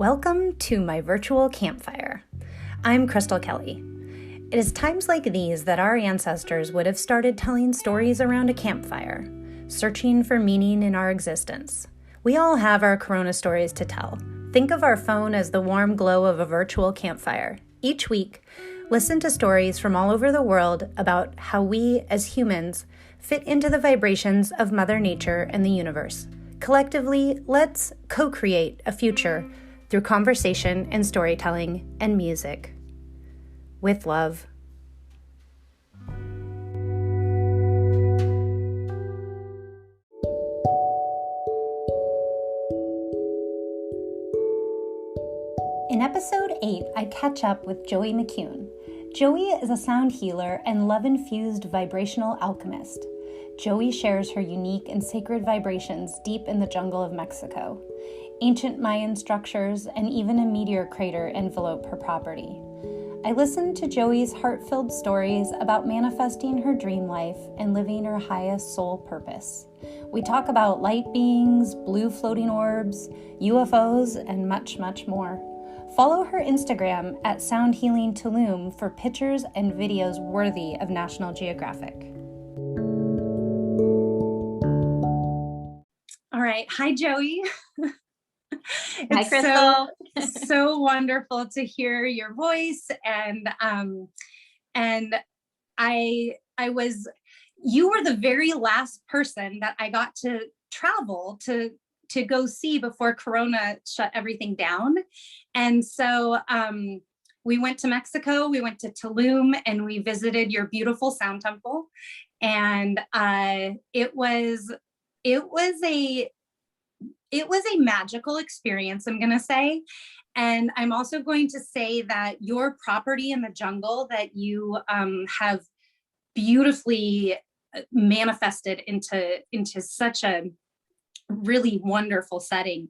Welcome to my virtual campfire. I'm Crystal Kelly. It is times like these that our ancestors would have started telling stories around a campfire, searching for meaning in our existence. We all have our Corona stories to tell. Think of our phone as the warm glow of a virtual campfire. Each week, listen to stories from all over the world about how we, as humans, fit into the vibrations of Mother Nature and the universe. Collectively, let's co-create a future through conversation and storytelling and music. With love. In episode 8, I catch up with Joey McCune. Joey is a sound healer and love-infused vibrational alchemist. Joey shares her unique and sacred vibrations deep in the jungle of Mexico. Ancient Mayan structures and even a meteor crater envelope her property. I listened to Joey's heart-filled stories about manifesting her dream life and living her highest soul purpose. We talk about light beings, blue floating orbs, UFOs, and much, much more. Follow her Instagram at Sound Healing Tulum for pictures and videos worthy of National Geographic. All right. Hi, Joey. Hi, Crystal. So wonderful to hear your voice, and you were the very last person that I got to travel to go see before Corona shut everything down. And so we went to Mexico, we went to Tulum, and we visited your beautiful sound temple. And it was a magical experience, I'm going to say. And I'm also going to say that your property in the jungle that you have beautifully manifested into such a really wonderful setting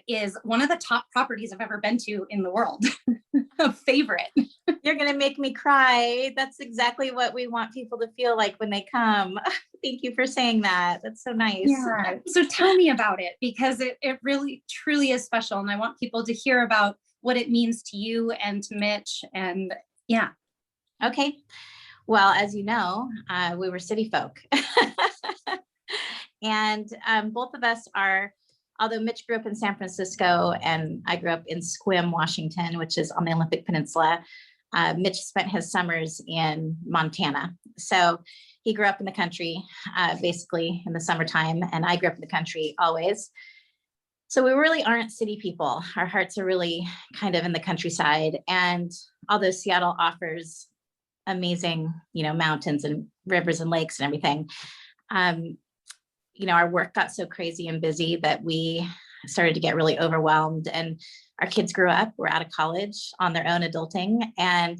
is one of the top properties I've ever been to in the world. A favorite. You're going to make me cry. That's exactly what we want people to feel like when they come. Thank you for saying that. That's so nice. Yeah. So tell me about it, because it really, truly is special. And I want people to hear about what it means to you and to Mitch. And yeah. Okay. Well, as you know, we were city folk. And both of us are, although Mitch grew up in San Francisco and I grew up in Sequim, Washington, which is on the Olympic Peninsula, Mitch spent his summers in Montana. So he grew up in the country, basically in the summertime, and I grew up in the country always. So we really aren't city people. Our hearts are really kind of in the countryside. And although Seattle offers amazing, mountains and rivers and lakes and everything, our work got so crazy and busy that we started to get really overwhelmed, and our kids grew up, were out of college on their own adulting. And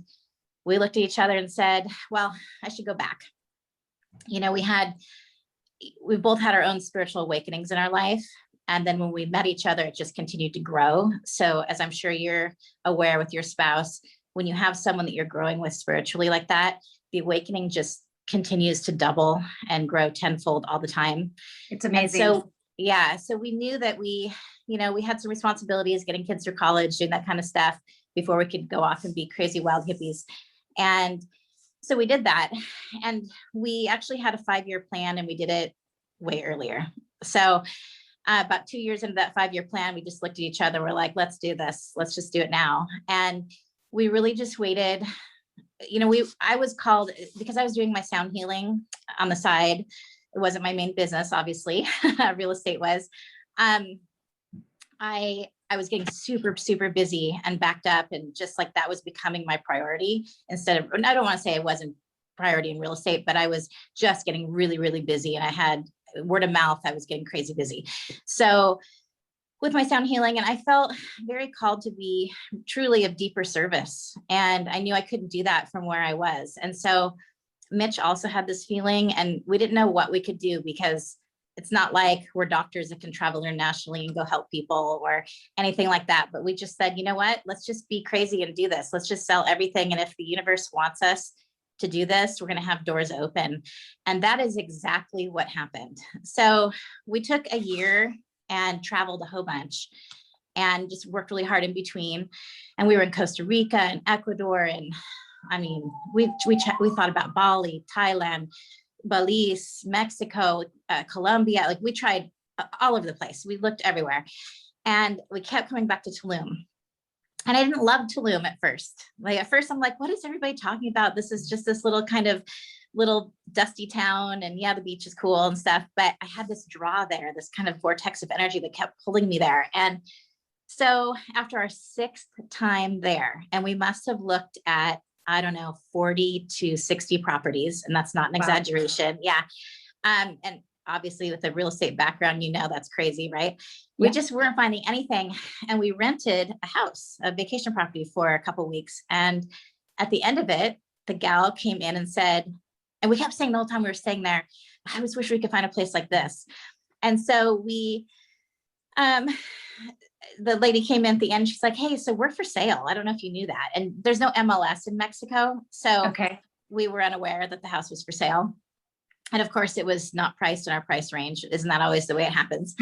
we looked at each other and said, well, I should go back. We both had our own spiritual awakenings in our life. And then when we met each other, it just continued to grow. So as I'm sure you're aware with your spouse, when you have someone that you're growing with spiritually like that, the awakening just continues to double and grow tenfold all the time. It's amazing. And so we knew that we had some responsibilities, getting kids through college, doing that kind of stuff before we could go off and be crazy wild hippies. And so we did that. And we actually had a 5-year plan, and we did it way earlier. So about 2 years into that 5-year plan, we just looked at each other. We're like, let's do this. Let's just do it now. And we really just waited. I was called because I was doing my sound healing on the side. It wasn't my main business, obviously. Real estate was. I was getting super, super busy and backed up, and just like that was becoming my priority instead of, I don't want to say it wasn't priority in real estate, but I was just getting really, really busy, and I had word of mouth. I was getting crazy busy. So with my sound healing, and I felt very called to be truly of deeper service. And I knew I couldn't do that from where I was. And so Mitch also had this feeling, and we didn't know what we could do, because it's not like we're doctors that can travel internationally and go help people or anything like that. But we just said, you know what, let's just be crazy and do this. Let's just sell everything. And if the universe wants us to do this, we're going to have doors open. And that is exactly what happened. So we took a year and traveled a whole bunch. and just worked really hard in between. And we were in Costa Rica and Ecuador. And I mean, we thought about Bali, Thailand, Belize, Mexico, Colombia. Like we tried all over the place. We looked everywhere, and we kept coming back to Tulum. And I didn't love Tulum at first. Like at first I'm like, what is everybody talking about? This is just this little kind of little dusty town. And yeah, the beach is cool and stuff. But I had this draw there, this kind of vortex of energy that kept pulling me there. And so after our 6th time there, and we must have looked at, I don't know, 40 to 60 properties. And that's not an exaggeration. Yeah. And obviously with a real estate background, that's crazy, right? We just weren't finding anything. And we rented a house, a vacation property for a couple of weeks. And at the end of it, the gal came in and said, and we kept saying the whole time we were staying there, I just wish we could find a place like this. And so we, the lady came in at the end. She's like, hey, so we're for sale. I don't know if you knew that. And there's no MLS in Mexico. So we were unaware that the house was for sale. And of course, it was not priced in our price range. Isn't that always the way it happens?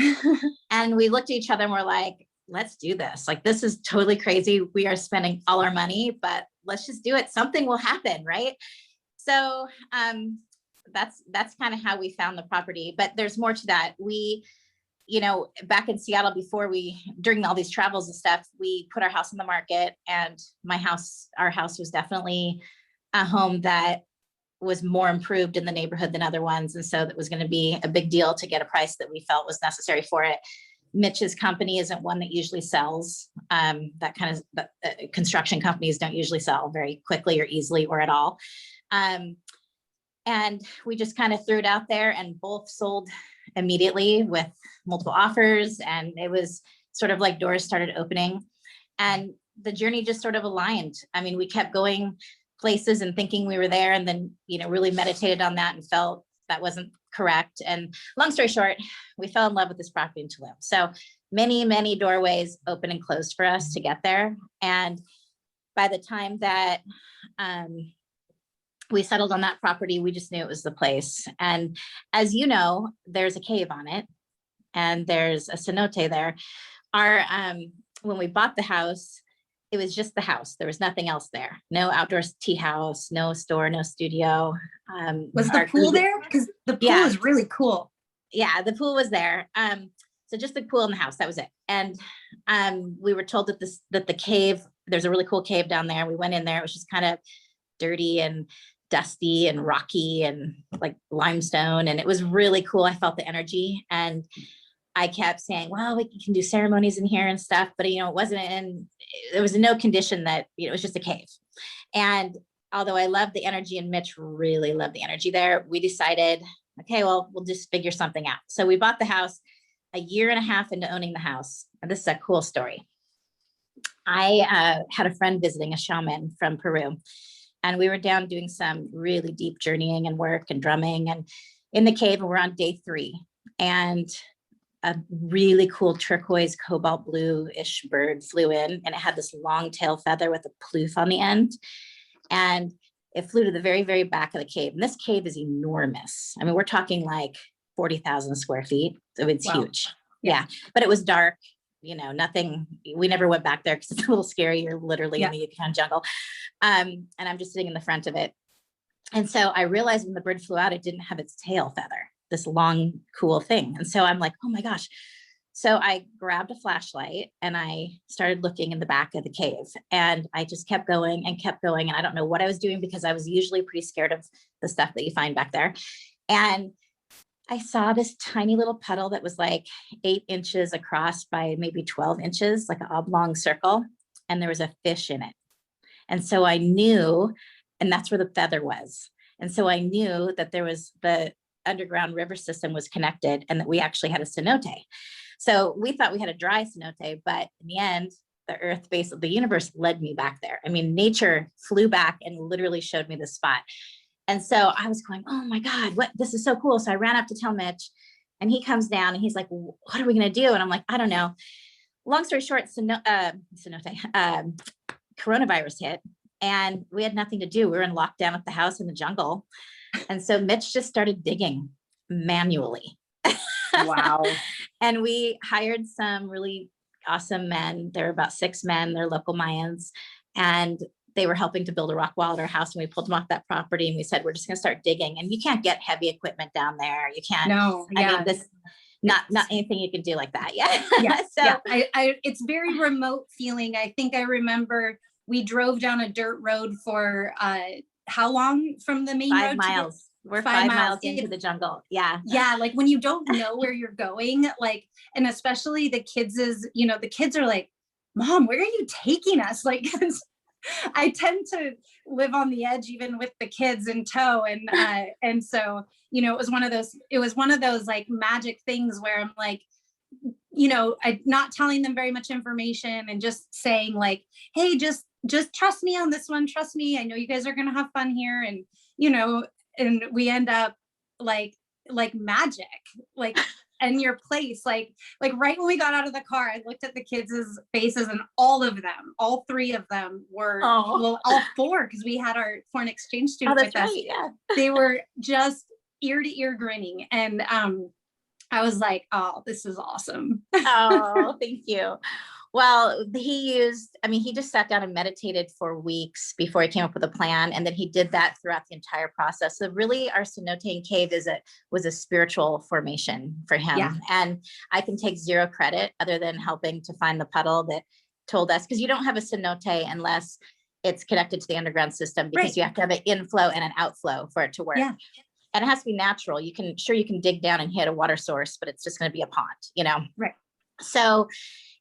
And we looked at each other and we're like, let's do this. Like, this is totally crazy. We are spending all our money, but let's just do it. Something will happen, right? So that's kind of how we found the property. But there's more to that. We, back in Seattle during all these travels and stuff, we put our house on the market, and our house was definitely a home that was more improved in the neighborhood than other ones. And so that was going to be a big deal to get a price that we felt was necessary for it. Mitch's company isn't one that usually sells. That kind of construction companies don't usually sell very quickly or easily or at all. And we just kind of threw it out there, and both sold immediately with multiple offers. And it was sort of like doors started opening, and the journey just sort of aligned. I mean, we kept going places and thinking we were there, and then, really meditated on that and felt that wasn't correct. And long story short, we fell in love with this property in Tulum. So many, many doorways open and closed for us to get there. And by the time that we settled on that property, we just knew it was the place. And as you know, there's a cave on it, and there's a cenote there. When we bought the house, it was just the house. There was nothing else there. No outdoor tea house, no store, no studio. Was the pool there? Because the pool is really cool. Yeah, the pool was there. So just the pool in the house, that was it. And we were told that the cave, there's a really cool cave down there. We went in there. It was just kind of dirty and dusty and rocky and like limestone. And it was really cool. I felt the energy, and I kept saying, well, we can do ceremonies in here and stuff, but it wasn't there was no condition that, it was just a cave. And although I loved the energy, and Mitch really loved the energy there, we decided, okay, well, we'll just figure something out. So we bought the house a year and a half into owning the house. And this is a cool story. I had a friend visiting, a shaman from Peru, and we were down doing some really deep journeying and work and drumming, and in the cave, and we're on day 3. And a really cool turquoise cobalt blue-ish bird flew in, and it had this long tail feather with a plouf on the end. And it flew to the very, very back of the cave. And this cave is enormous. I mean, we're talking like 40,000 square feet. So it's huge. Yeah. But it was dark, nothing. We never went back there because it's a little scary. You're literally in the Yukon jungle. And I'm just sitting in the front of it. And so I realized when the bird flew out, it didn't have its tail feather, this long, cool thing. And so I'm like, oh my gosh. So I grabbed a flashlight and I started looking in the back of the cave, and I just kept going and kept going. And I don't know what I was doing, because I was usually pretty scared of the stuff that you find back there. And I saw this tiny little puddle that was like 8 inches across by maybe 12 inches, like an oblong circle. And there was a fish in it. And so I knew, and that's where the feather was. And so I knew that there was the underground river system was connected, and that we actually had a cenote. So we thought we had a dry cenote, but in the end, the earth base of the universe led me back there. I mean, nature flew back and literally showed me the spot. And so I was going, oh my God, this is so cool. So I ran up to tell Mitch, and he comes down and he's like, what are we going to do? And I'm like, I don't know. Long story short, coronavirus hit, and we had nothing to do. We were in lockdown at the house in the jungle. And so Mitch just started digging manually. Wow. And we hired some really awesome men. There were about 6 men, they're local Mayans, and they were helping to build a rock wall at our house. And we pulled them off that property and we said, we're just going to start digging. And you can't get heavy equipment down there. You can't, No, I yeah. mean, this, not anything you can do like that. Yeah. Yeah. So yeah. It's very remote feeling. I think I remember we drove down a dirt road for, how long from the main 5 road? miles. We're 5 miles into the jungle. Yeah. Yeah. Like when you don't know where you're going, like, and especially the kids the kids are like, Mom, where are you taking us? Like, I tend to live on the edge, even with the kids in tow. And so, it was one of those like magic things where I'm like, I'm not telling them very much information and just saying like, hey, just trust me on this one. Trust me. I know you guys are going to have fun here. And, and we end up like magic, like in your place, like right when we got out of the car, I looked at the kids' faces and all 3 of them were, well, all 4, because we had our foreign exchange student with us. Right, yeah. They were just ear to ear grinning. And I was like, oh, this is awesome. Oh, thank you. Well, he just sat down and meditated for weeks before he came up with a plan. And then he did that throughout the entire process. So really our cenote cave was a spiritual formation for him. Yeah. And I can take 0 credit other than helping to find the puddle that told us, because you don't have a cenote unless it's connected to the underground system, because you have to have an inflow and an outflow for it to work. Yeah. And it has to be natural. You can dig down and hit a water source, but it's just going to be a pond, Right. So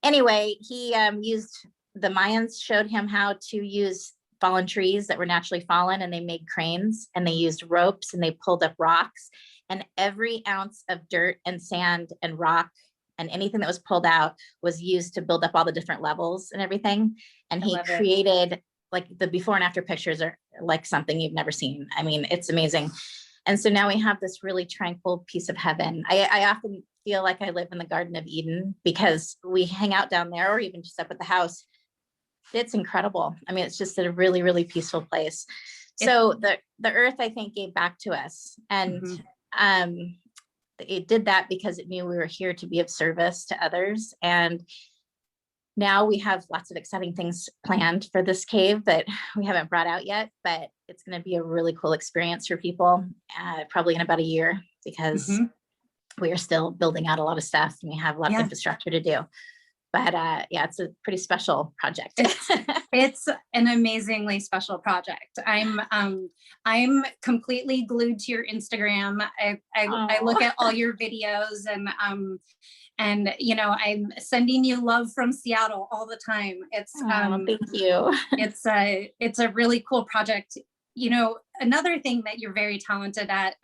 anyway, he the Mayans showed him how to use fallen trees that were naturally fallen, and they made cranes, and they used ropes, and they pulled up rocks, and every ounce of dirt and sand and rock and anything that was pulled out was used to build up all the different levels and everything. And he created like the before and after pictures are like something you've never seen. I mean, it's amazing. And so now we have this really tranquil piece of heaven. I often feel like I live in the Garden of Eden because we hang out down there, or even just up at the house. It's incredible. I mean, it's just a really, really peaceful place. So the earth, I think, gave back to us. And it did that because it knew we were here to be of service to others. And now we have lots of exciting things planned for this cave that we haven't brought out yet, but it's going to be a really cool experience for people, probably in about a year, because we are still building out a lot of stuff and we have a lot of infrastructure to do. But yeah, it's a pretty special project. It's an amazingly special project. I'm completely glued to your Instagram. I look at all your videos, and I'm sending you love from Seattle all the time. It's thank you. It's a really cool project. Another thing that you're very talented at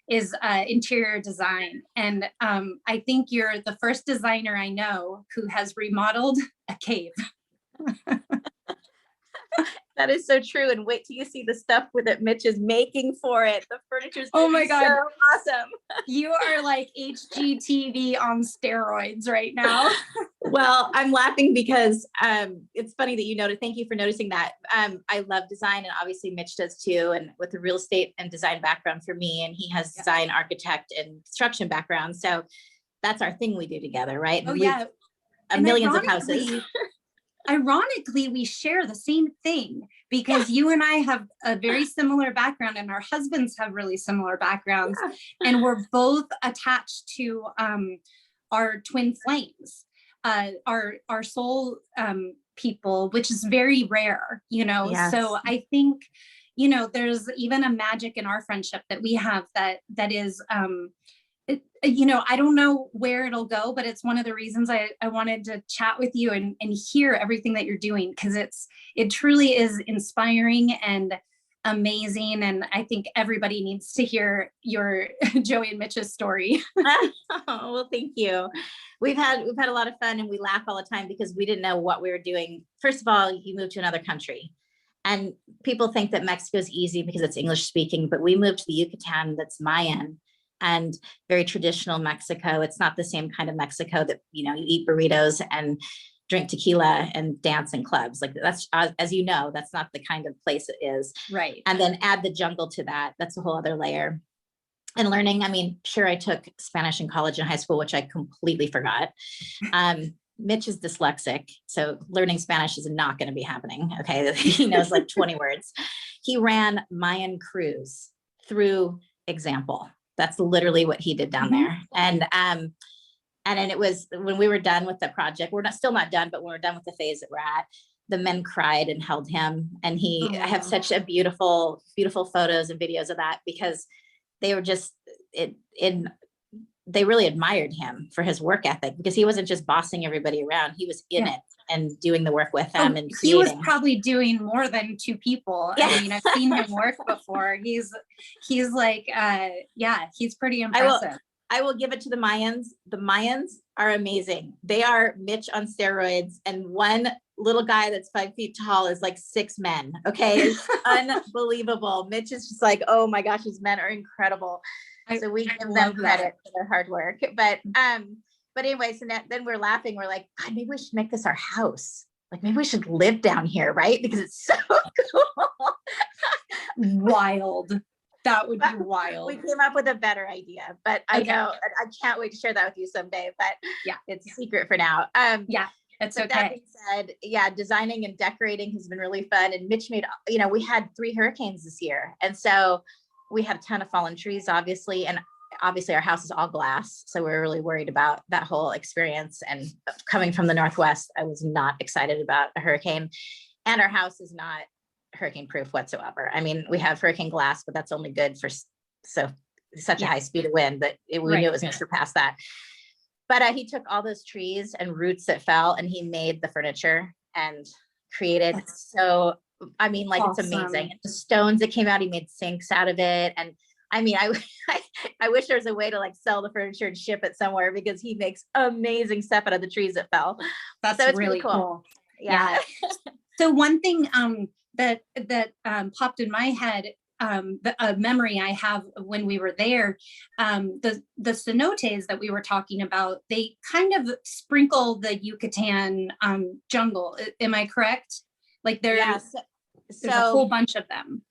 is interior design. And I think you're the first designer I know who has remodeled a cave. That is so true. And wait till you see the stuff that Mitch is making for it. The furniture's so awesome. You are like HGTV on steroids right now. Well, I'm laughing because it's funny that you noted. Thank you for noticing that. I love design, and obviously Mitch does too. And with the real estate and design background for me, and he has design, architect, and construction background. So that's our thing we do together, right? And millions of houses. Ironically, we share the same thing because you and I have a very similar background, and our husbands have really similar backgrounds, and we're both attached to our twin flames, our soul people, which is very rare, Yes. So I think, there's even a magic in our friendship that we have that is I don't know where it'll go, but it's one of the reasons I wanted to chat with you and hear everything that you're doing, because it truly is inspiring and amazing. And I think everybody needs to hear your Joey and Mitch's story. Well, thank you. We've had a lot of fun, and we laugh all the time because we didn't know what we were doing. First of all, you moved to another country, and people think that Mexico is easy because it's English speaking, but we moved to the Yucatan that's Mayan and very traditional Mexico. It's not the same kind of Mexico that, you eat burritos and drink tequila and dance in clubs. Like that's, as you know, that's not the kind of place it is. Right. And then add the jungle to that. That's a whole other layer. And learning, sure, I took Spanish in college and high school, which I completely forgot. Mitch is dyslexic, so learning Spanish is not going to be happening. Okay. He knows like 20 words. He ran Mayan cruise through example. That's literally what he did down there. And then it was when we were done with the project, still not done, but when we're done with the phase that we're at, the men cried and held him. And I have such a beautiful, beautiful photos and videos of that, because they were just, they really admired him for his work ethic, because he wasn't just bossing everybody around. He was in it and doing the work with them and creating. He was probably doing more than two people. Yeah. I mean, I've seen him work before. He's like, he's pretty impressive. I will give it to the Mayans. The Mayans are amazing. They are Mitch on steroids, and one little guy that's 5 feet tall is like 6 men. Okay. It's unbelievable. Mitch is just like, oh my gosh, these men are incredible. So we give them credit for their hard work. But anyway, so then we're laughing. We're like, God, maybe we should make this our house. Like, maybe we should live down here, right? Because it's so cool. Wild. That would be wild. We came up with a better idea, but I know I can't wait to share that with you someday. But it's a secret for now. It's okay. That being said, designing and decorating has been really fun. And Mitch made, we had 3 hurricanes this year, and so we had a ton of fallen trees, obviously, and obviously our house is all glass. So we were really worried about that whole experience. And coming from the Northwest, I was not excited about a hurricane, and our house is not hurricane proof whatsoever. I mean, we have hurricane glass, but that's only good for such a high speed of wind that we knew it was going to surpass that. But he took all those trees and roots that fell, and he made the furniture and created. So, I mean, like, awesome. It's amazing. The stones that came out, he made sinks out of it. And I mean, I wish there was a way to like sell the furniture and ship it somewhere, because he makes amazing stuff out of the trees that fell. That's so it's really cool. Yeah. So one thing that popped in my head, a memory I have when we were there, the cenotes that we were talking about, they kind of sprinkle the Yucatan jungle. Am I correct? Like there's a whole bunch of them.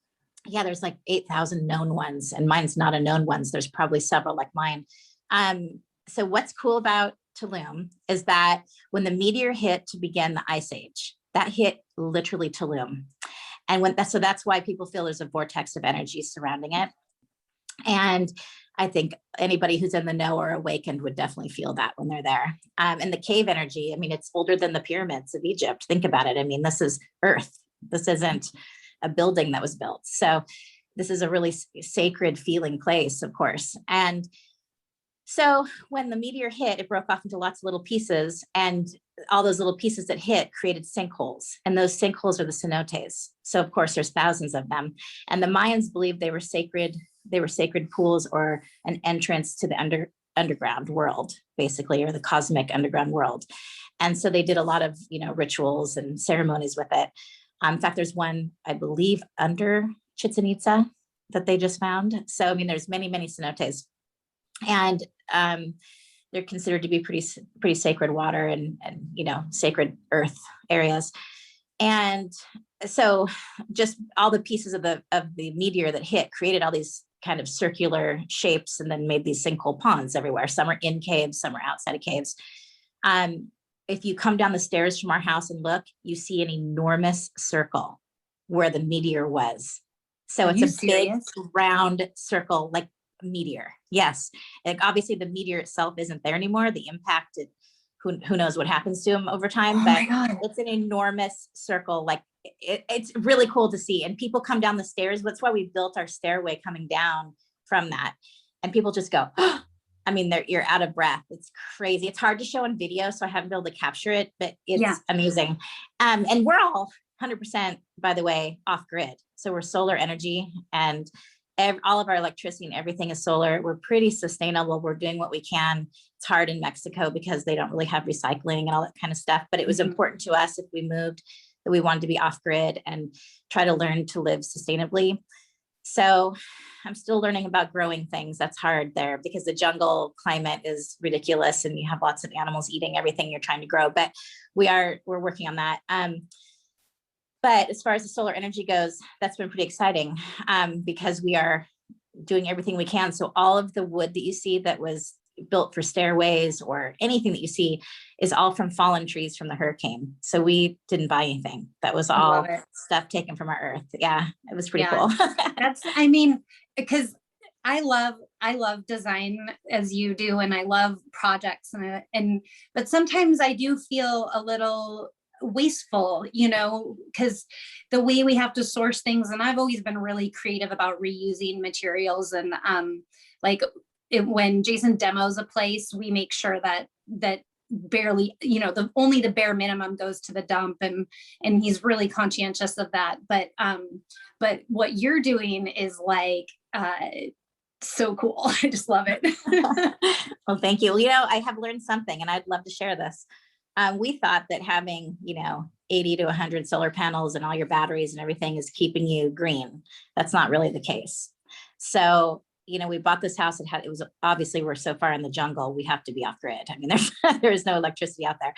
Yeah, there's like 8,000 known ones, and mine's not a known ones. There's probably several like mine. So what's cool about Tulum is that when the meteor hit to begin the ice age, that hit literally Tulum. And so that's why people feel there's a vortex of energy surrounding it. And I think anybody who's in the know or awakened would definitely feel that when they're there. And the cave energy, I mean, it's older than the pyramids of Egypt. Think about it. I mean, this is Earth. This isn't a building that was built. So this is a really sacred feeling place, of course. And so when the meteor hit, it broke off into lots of little pieces, and all those little pieces that hit created sinkholes, and those sinkholes are the cenotes. So of course there's thousands of them, and the Mayans believed they were sacred pools, or an entrance to the underground world, basically, or the cosmic underground world. And so they did a lot of, rituals and ceremonies with it. In fact, there's one, I believe, under Chichen Itza that they just found. So, I mean, there's many, many cenotes, and they're considered to be pretty sacred water and sacred earth areas. And so just all the pieces of the meteor that hit created all these kind of circular shapes, and then made these sinkhole ponds everywhere. Some are in caves, some are outside of caves. If you come down the stairs from our house and look, you see an enormous circle where the meteor was. So it's a big round circle, like a meteor. Yes. Like obviously the meteor itself isn't there anymore. The impact, who knows what happens to him over time, but it's an enormous circle. Like it's really cool to see. And people come down the stairs. That's why we built our stairway coming down from that. And people just go, oh, I mean, you're out of breath. It's crazy. It's hard to show on video, so I haven't been able to capture it, but it's amazing. And we're all 100%, by the way, off grid. So we're solar energy, and all of our electricity and everything is solar. We're pretty sustainable. We're doing what we can. It's hard in Mexico because they don't really have recycling and all that kind of stuff, but it was important to us if we moved that we wanted to be off grid and try to learn to live sustainably. So I'm still learning about growing things. That's hard there because the jungle climate is ridiculous and you have lots of animals eating everything you're trying to grow, but we're working on that. But as far as the solar energy goes, that's been pretty exciting because we are doing everything we can. So all of the wood that you see that was built for stairways or anything that you see is all from fallen trees from the hurricane. So we didn't buy anything. That was all stuff taken from our earth. Yeah, it was pretty cool. I mean, because I love design as you do, and I love projects, but sometimes I do feel a little wasteful, because the way we have to source things, and I've always been really creative about reusing materials, and when Jason demos a place, we make sure that barely, only the bare minimum goes to the dump, and he's really conscientious of that. But what you're doing is so cool. I just love it. Well, thank you. I have learned something, and I'd love to share this. We thought that having, 80 to 100 solar panels and all your batteries and everything is keeping you green. That's not really the case. So, we bought this house. It was obviously, we're so far in the jungle, we have to be off grid. I mean, there's no electricity out there.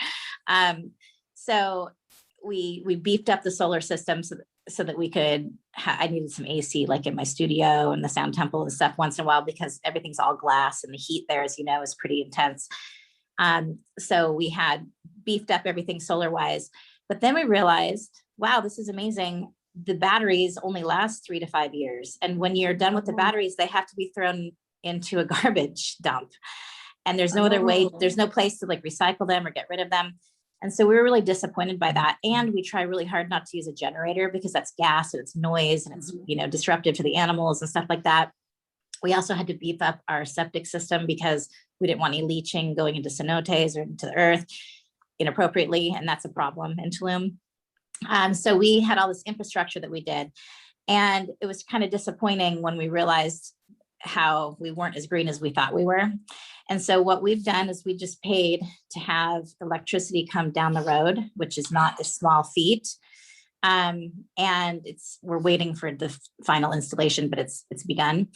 So we beefed up the solar system so that we could, I needed some AC like in my studio and the sound temple and stuff once in a while, because everything's all glass and the heat there, as you know, is pretty intense. So we had beefed up everything solar wise, but then we realized, wow, this is amazing. The batteries only last 3 to 5 years. And when you're done with the batteries, they have to be thrown into a garbage dump. And there's no other way, there's no place to recycle them or get rid of them. And so we were really disappointed by that. And we try really hard not to use a generator, because that's gas and it's noise and it's, disruptive to the animals and stuff like that. We also had to beef up our septic system because we didn't want any leaching going into cenotes or into the earth inappropriately. And that's a problem in Tulum. So we had all this infrastructure that we did. And it was kind of disappointing when we realized how we weren't as green as we thought we were. And so what we've done is we just paid to have electricity come down the road, which is not a small feat. And we're waiting for the final installation, but it's begun.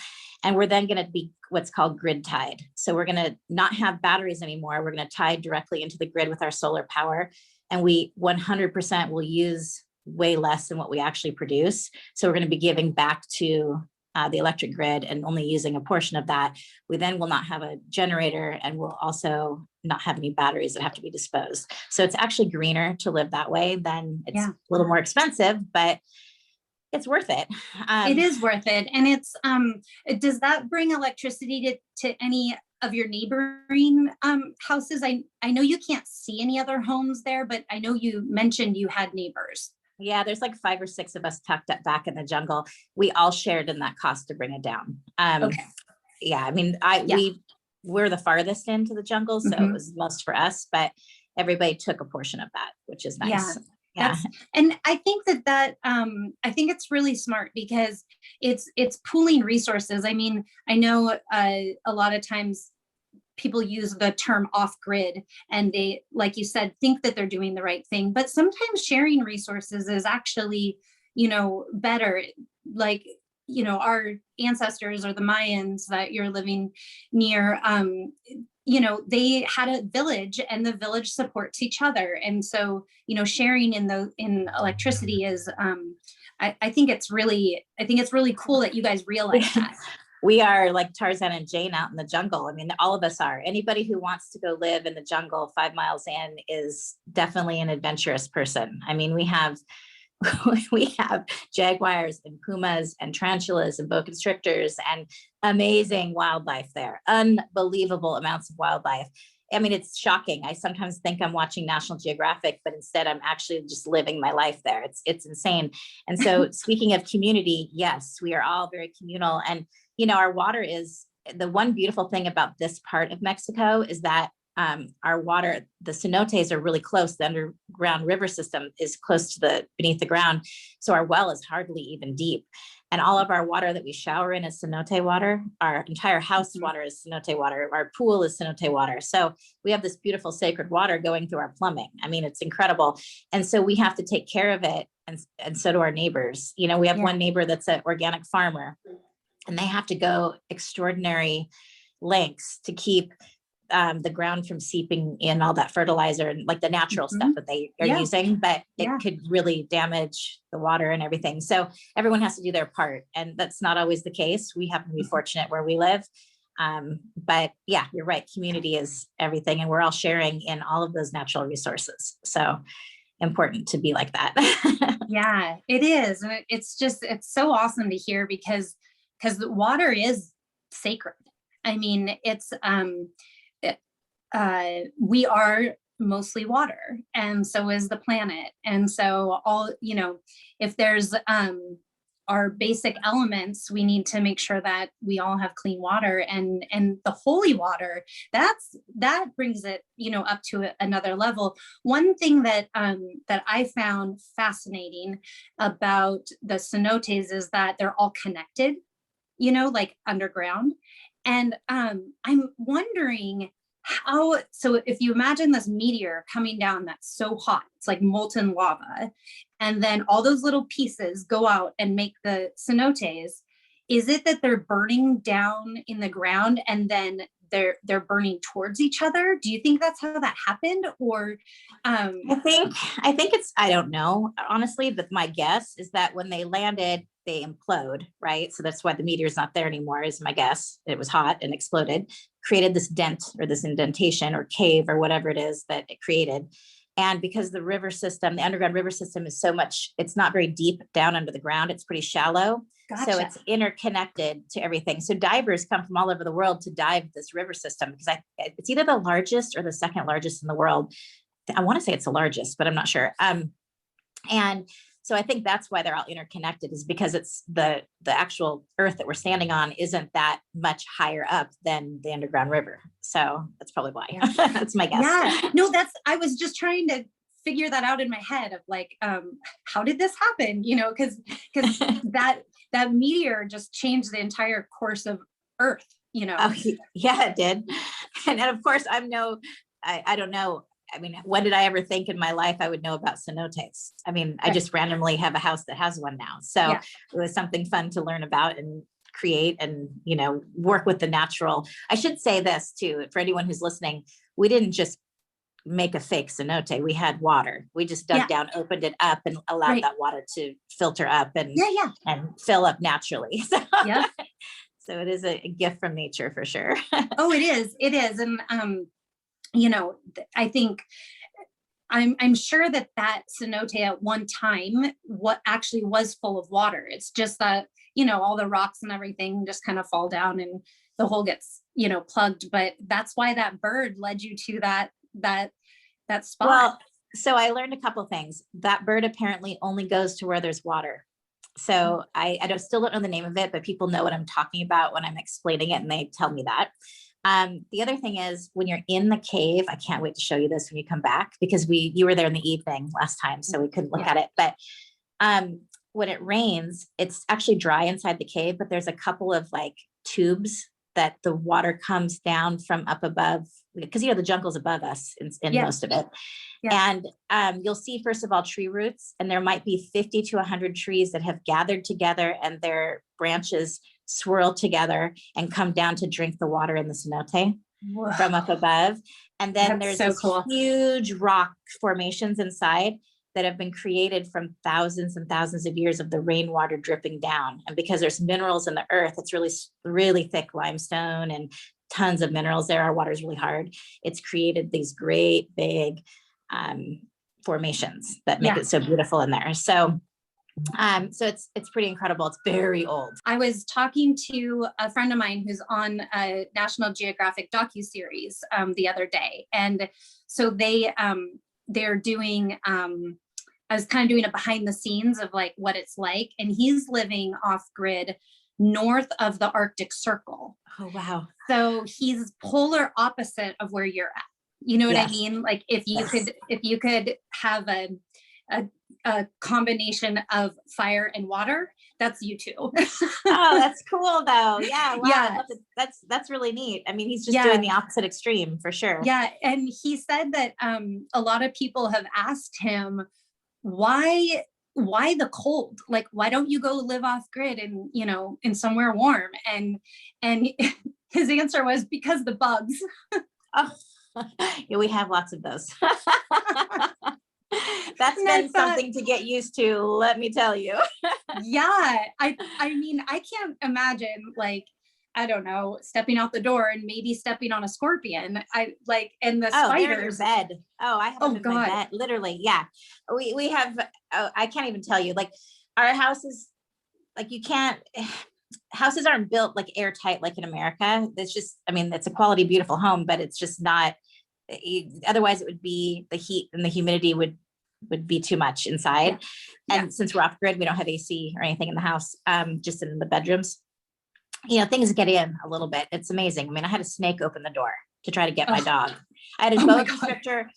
And we're then going to be what's called grid tied. So we're going to not have batteries anymore. We're going to tie directly into the grid with our solar power. And we 100% will use way less than what we actually produce. So we're going to be giving back to the electric grid and only using a portion of that. We then will not have a generator, and we'll also not have any batteries that have to be disposed. So it's actually greener to live that way. Then it's a little more expensive, but it's worth it. It is worth it. And it's, does that bring electricity to any of your neighboring houses? I know you can't see any other homes there, but I know you mentioned you had neighbors. Yeah, there's 5 or 6 of us tucked up back in the jungle. We all shared in that cost to bring it down. Okay. Yeah, I mean, we're the farthest into the jungle, so it was most for us, but everybody took a portion of that, which is nice. Yeah. And I think that I think it's really smart, because it's pooling resources. I mean, I know a lot of times people use the term off grid, and they, like you said, think that they're doing the right thing, but sometimes sharing resources is actually, better. Our ancestors, or the Mayans that you're living near, they had a village, and the village supports each other. And so, sharing in electricity is, I think it's really cool that you guys realize that. We are like Tarzan and Jane out in the jungle. I mean, all of us are. Anybody who wants to go live in the jungle 5 miles in is definitely an adventurous person. I mean, we have jaguars and pumas and tarantulas and boa constrictors and amazing wildlife there. Unbelievable amounts of wildlife. I mean, it's shocking. I sometimes think I'm watching National Geographic, but instead I'm actually just living my life there. It's insane. And so speaking of community, yes, we are all very communal. And, our water is, the one beautiful thing about this part of Mexico is that our water, the cenotes are really close. The underground river system is close to beneath the ground. So our well is hardly even deep. And all of our water that we shower in is cenote water. Our entire house water is cenote water. Our pool is cenote water. So we have this beautiful sacred water going through our plumbing. I mean, it's incredible. And so we have to take care of it. And so do our neighbors. We have one neighbor that's an organic farmer, and they have to go extraordinary lengths to keep the ground from seeping in all that fertilizer and the natural stuff that they are using, but it could really damage the water and everything. So everyone has to do their part. And that's not always the case. We happen to be fortunate where we live. But yeah, you're right. Community is everything. And we're all sharing in all of those natural resources. So important to be like that. Yeah, it is. And it's so awesome to hear because the water is sacred. I mean, we are mostly water, and so is the planet. And so if there's our basic elements, we need to make sure that we all have clean water, and the holy water, that brings it, up to another level. One thing that I found fascinating about the cenotes is that they're all connected, like underground. And I'm wondering so if you imagine this meteor coming down that's so hot, it's like molten lava, and then all those little pieces go out and make the cenotes, is it that they're burning down in the ground and then they're burning towards each other? Do you think that's how that happened? Or I think it's, I don't know, honestly, but my guess is that when they landed, they implode, right? So that's why the meteor's not there anymore, is my guess. It was hot and exploded, created this dent or this indentation or cave or whatever it is that it created. And because the river system, the underground river system is so much, it's not very deep down under the ground. It's pretty shallow. Gotcha. So it's interconnected to everything. So divers come from all over the world to dive this river system because it's either the largest or the second largest in the world. I want to say it's the largest, but I'm not sure. And so I think that's why they're all interconnected, is because it's the actual earth that we're standing on isn't that much higher up than the underground river. So that's probably why. That's my guess. Yeah, no, I was just trying to figure that out in my head of like, how did this happen? Because that meteor just changed the entire course of Earth, Oh, yeah, it did. And then of course I don't know. I mean, when did I ever think in my life I would know about cenotes? I mean, I just randomly have a house that has one now. So It was something fun to learn about and create and, work with the natural. I should say this too, for anyone who's listening, we didn't just make a fake cenote. We had water. We just dug down, opened it up and allowed that water to filter up and fill up naturally. So, so it is a gift from nature for sure. Oh, it is. It is. And, I think I'm sure that cenote at one time what actually was full of water. It's just that, all the rocks and everything just kind of fall down and the hole gets, plugged. But that's why that bird led you to that spot. Well, so I learned a couple things. That bird apparently only goes to where there's water. So I still don't know the name of it, but people know what I'm talking about when I'm explaining it, and they tell me that. The other thing is when you're in the cave, I can't wait to show you this when you come back, because you were there in the evening last time, so we couldn't look at it. But when it rains, it's actually dry inside the cave, but there's a couple of like tubes that the water comes down from up above, because the jungle's above us in most of it. And you'll see, first of all, tree roots, and there might be 50 to 100 trees that have gathered together and their branches swirl together and come down to drink the water in the cenote from up above. And then there's huge rock formations inside that have been created from thousands and thousands of years of the rainwater dripping down. And because there's minerals in the earth, it's really, really thick limestone and tons of minerals there. Our water is really hard. It's created these great big formations that make it so beautiful in there. So it's pretty incredible. It's very old. I was talking to a friend of mine who's on a National Geographic docuseries the other day. And so they're doing, I was kind of doing a behind the scenes of like what it's like. And he's living off grid north of the Arctic Circle. Oh, wow. So he's polar opposite of where you're at. You know what I mean? Like if you could have a combination of fire and water, that's you two. Oh, that's cool though. Yeah. Wow. Yeah. That's really neat. I mean, he's just doing the opposite extreme for sure. Yeah. And he said that a lot of people have asked him, why the cold? Like, why don't you go live off grid and, in somewhere warm? And his answer was, because the bugs. Oh, yeah, we have lots of those. That's been something to get used to, let me tell you. Yeah. I mean, I can't imagine like I don't know, stepping out the door and maybe stepping on a scorpion. And the They're in your spiders. bed. I have them in my God. bed. Literally. Yeah. We have, I can't even tell you, like our house is like, you can't, houses aren't built like airtight, like in America. It's just, I mean, it's a quality, beautiful home, but it's just not, otherwise it would be the heat and the humidity would be too much inside. Yeah. And since we're off grid, we don't have AC or anything in the house, just in the bedrooms. Things get in a little bit. It's amazing. I mean, I had a snake open the door to try to get my dog. I had a boa constrictor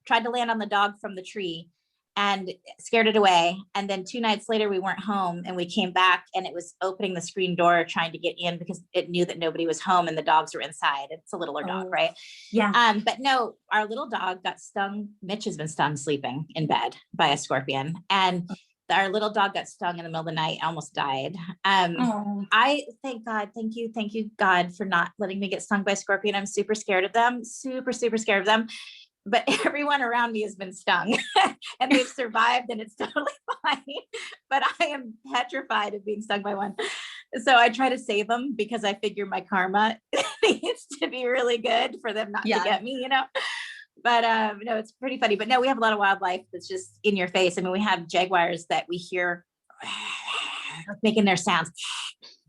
tried to land on the dog from the tree and scared it away. And then 2 nights later, we weren't home and we came back and it was opening the screen door, trying to get in because it knew that nobody was home and the dogs were inside. It's a littler dog, right? Yeah. But no, our little dog got stung. Mitch has been stung sleeping in bed by a scorpion. And our little dog got stung in the middle of the night, almost died. I thank you, God, for not letting me get stung by a scorpion. I'm super scared of them, super scared of them. But everyone around me has been stung and they've survived and it's totally fine. But I am petrified of being stung by one. So I try to save them because I figure my karma needs to be really good for them not to get me, But no, it's pretty funny. But no, we have a lot of wildlife that's just in your face. I mean, we have jaguars that we hear making their sounds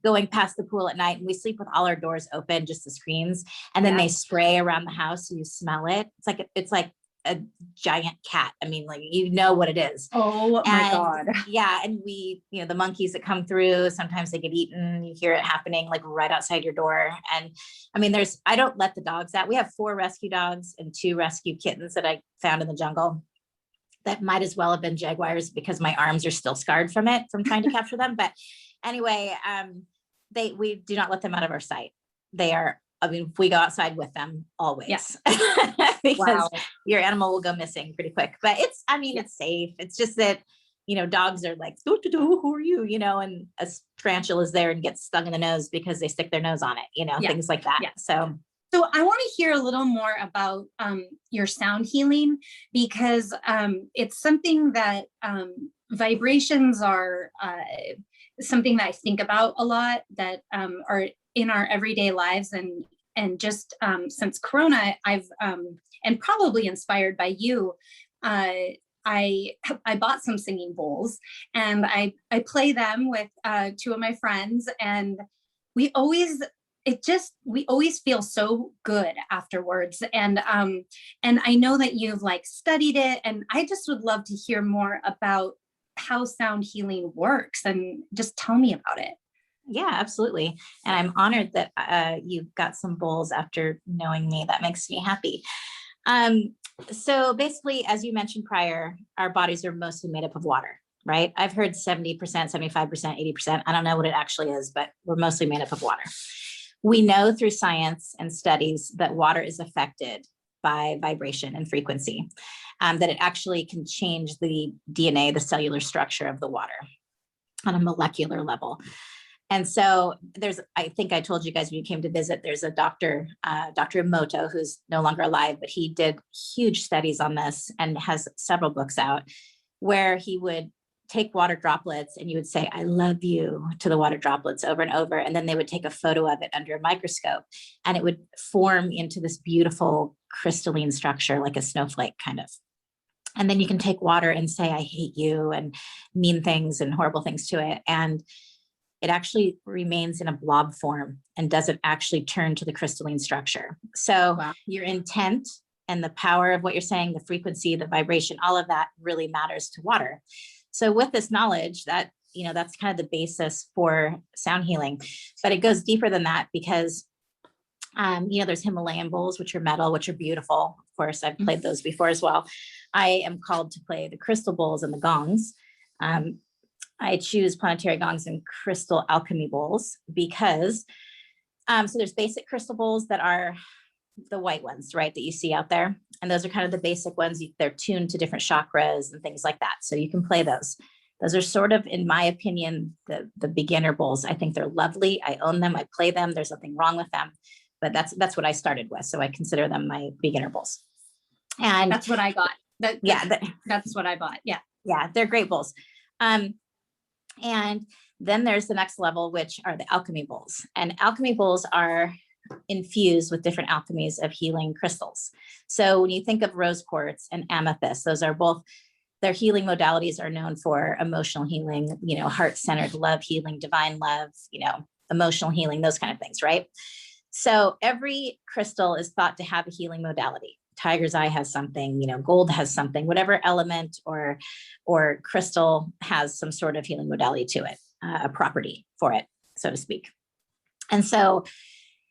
going past the pool at night, and we sleep with all our doors open, just the screens, and then they spray around the house so you smell it. It's like a giant cat. I mean, like, what it is. Oh my God. Yeah. And we, the monkeys that come through, sometimes they get eaten. You hear it happening like right outside your door. And I mean, I don't let the dogs out. We have 4 rescue dogs and 2 rescue kittens that I found in the jungle that might as well have been jaguars because my arms are still scarred from trying to capture them. But anyway, we do not let them out of our sight. If we go outside with them always, because your animal will go missing pretty quick. But it's safe. It's just that, dogs are like, who are you? And a tarantula is there and gets stung in the nose because they stick their nose on it, things like that. Yeah. So I want to hear a little more about your sound healing, because it's something that vibrations are something that I think about a lot, that are in our everyday lives. And just since Corona, I've and probably inspired by you, I bought some singing bowls and I play them with 2 of my friends, and we always feel so good afterwards. And I know that you've studied it, and I just would love to hear more about how sound healing works, and just tell me about it. Yeah, absolutely. And I'm honored that you got some bowls after knowing me. That makes me happy. So basically, as you mentioned prior, our bodies are mostly made up of water, right? I've heard 70%, 75%, 80%. I don't know what it actually is, but we're mostly made up of water. We know through science and studies that water is affected by vibration and frequency, that it actually can change the DNA, the cellular structure of the water on a molecular level. And so I think I told you guys when you came to visit, there's a Dr. Emoto, who's no longer alive, but he did huge studies on this and has several books out where he would take water droplets and you would say, I love you to the water droplets over and over. And then they would take a photo of it under a microscope and it would form into this beautiful crystalline structure, like a snowflake kind of. And then you can take water and say, I hate you, and mean things and horrible things to it. And it actually remains in a blob form and doesn't actually turn to the crystalline structure. So your intent and the power of what you're saying, the frequency, the vibration, all of that really matters to water. So with this knowledge, that, that's kind of the basis for sound healing, but it goes deeper than that because, there's Himalayan bowls, which are metal, which are beautiful. Of course, I've played those before as well. I am called to play the crystal bowls and the gongs. I choose planetary gongs and crystal alchemy bowls because, so there's basic crystal bowls that are the white ones, right, that you see out there. And those are kind of the basic ones. They're tuned to different chakras and things like that. So you can play those. Those are sort of, in my opinion, the beginner bowls. I think they're lovely. I own them. I play them. There's nothing wrong with them. But that's what I started with. So I consider them my beginner bowls. And that's what I got. That's what I bought. Yeah. Yeah, they're great bowls. And Then there's the next level, which are the alchemy bowls. And alchemy bowls are infused with different alchemies of healing crystals. So when you think of rose quartz and amethyst, those are both, their healing modalities are known for emotional healing, heart-centered love healing, divine love, emotional healing, those kind of things, right? So every crystal is thought to have a healing modality. Tiger's eye has something, gold has something, whatever element or crystal has some sort of healing modality to it, a property for it, so to speak. And so